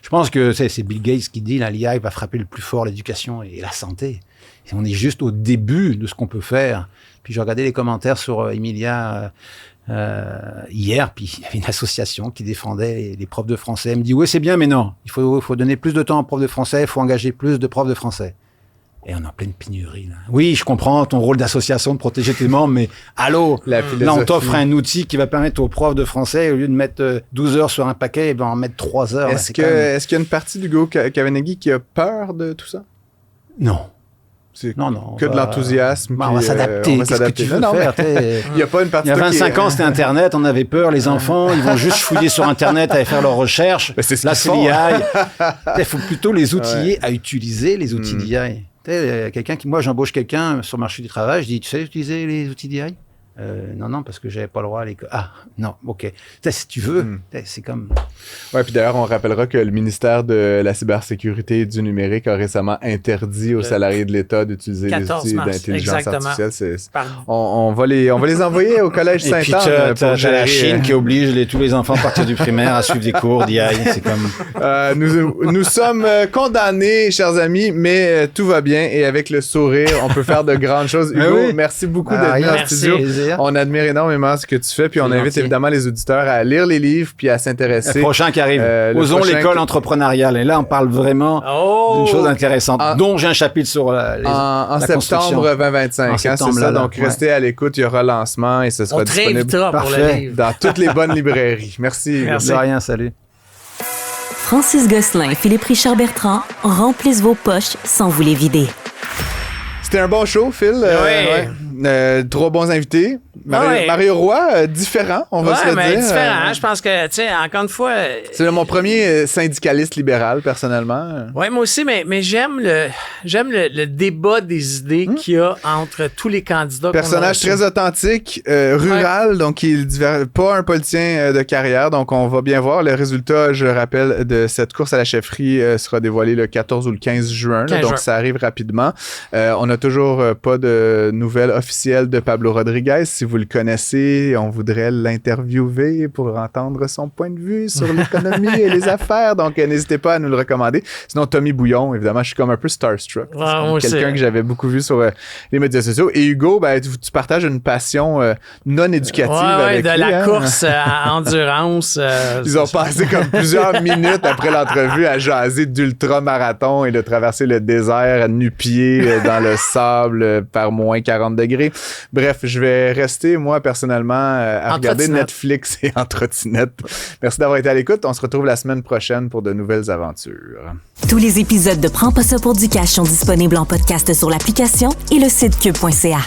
Speaker 6: Je pense que c'est Bill Gates qui dit, là, l'IA va frapper le plus fort l'éducation et la santé. Et on est juste au début de ce qu'on peut faire. Puis j'ai regardé les commentaires sur Emilia hier, puis il y avait une association qui défendait les profs de français. Elle me dit, oui, c'est bien, mais non. Il faut donner plus de temps aux profs de français, il faut engager plus de profs de français. Et on est en pleine pénurie, là. Oui, je comprends ton rôle d'association de protéger tes membres, mais allô, là, on t'offre un outil qui va permettre aux profs de français, au lieu de mettre 12 heures sur un paquet, ben, en mettre 3 heures.
Speaker 2: Est-ce qu'il y a une partie d'Hugo Kavanaghi qui a peur de tout ça?
Speaker 6: Non.
Speaker 2: Non, que de l'enthousiasme.
Speaker 6: On va s'adapter. Qu'est-ce que tu veux faire?
Speaker 2: Il y a pas une partie.
Speaker 6: Il y a 25 ans, c'était Internet. On avait peur. Les enfants, ils vont juste fouiller sur Internet, aller faire leurs recherches. Là, c'est l'IA. Il faut plutôt les outiller à utiliser les outils d'IA. Moi, j'embauche quelqu'un sur le marché du travail. Je dis, tu sais utiliser les outils d'IA? Non, parce que j'avais pas le droit à l'école. Ah, non, OK. Si tu veux, c'est comme...
Speaker 2: Ouais, puis d'ailleurs, on rappellera que le ministère de la cybersécurité et du numérique a récemment interdit aux salariés de l'État d'utiliser les outils d'intelligence artificielle. On va les envoyer au Collège Sainte-Anne.
Speaker 6: Et puis, t'as la Chine qui oblige tous les enfants à partir du primaire à suivre des cours d'IA. C'est comme...
Speaker 2: nous sommes condamnés, chers amis, mais tout va bien et avec le sourire, on peut faire de grandes choses. Hugo, merci beaucoup d'être venu en studio. On admire énormément ce que tu fais, puis on invite évidemment les auditeurs à lire les livres puis à s'intéresser.
Speaker 6: Le prochain qui arrive. Osons l'école entrepreneuriale. Et là, on parle vraiment d'une chose intéressante, dont j'ai un chapitre sur
Speaker 2: en septembre 2025. C'est ça. Donc, restez à l'écoute. Il y aura lancement et ce sera disponible
Speaker 3: pour le livre.
Speaker 2: Dans toutes les bonnes librairies. Merci.
Speaker 6: De rien. Salut.
Speaker 1: Francis Gosselin et Philippe Richard Bertrand remplissent vos poches sans vous les vider.
Speaker 2: C'était un bon show, Phil. Trois bons invités. Mario Roy, différent, on va se le dire.
Speaker 3: Différent. Je pense que, tu sais, encore une fois...
Speaker 2: C'est mon premier syndicaliste libéral, personnellement.
Speaker 3: Oui, moi aussi, mais j'aime le débat des idées qu'il y a entre tous les candidats.
Speaker 2: Personnage très authentique, rural, donc il est pas un politicien de carrière, donc on va bien voir. Le résultat, je rappelle, de cette course à la chefferie sera dévoilé le 14 ou le 15 juin, donc ça arrive rapidement. On n'a toujours pas de nouvelles officielles de Pablo Rodriguez. Si vous le connaissez, on voudrait l'interviewer pour entendre son point de vue sur l'économie et les affaires. Donc, n'hésitez pas à nous le recommander. Sinon, Tommy Bouillon, évidemment, je suis comme un peu starstruck. C'est quelqu'un que j'avais beaucoup vu sur les médias sociaux. Et Hugo, tu partages une passion non éducative avec lui.
Speaker 3: La course à endurance.
Speaker 2: Ils ont passé comme plusieurs minutes après l'entrevue à jaser d'ultra-marathon et de traverser le désert à nu-pieds dans le sable par moins 40 degrés. Bref, je vais rester, moi, personnellement, à regarder Netflix et en trottinette. Merci d'avoir été à l'écoute. On se retrouve la semaine prochaine pour de nouvelles aventures.
Speaker 1: Tous les épisodes de Prends pas ça pour du cash sont disponibles en podcast sur l'application et le site cube.ca.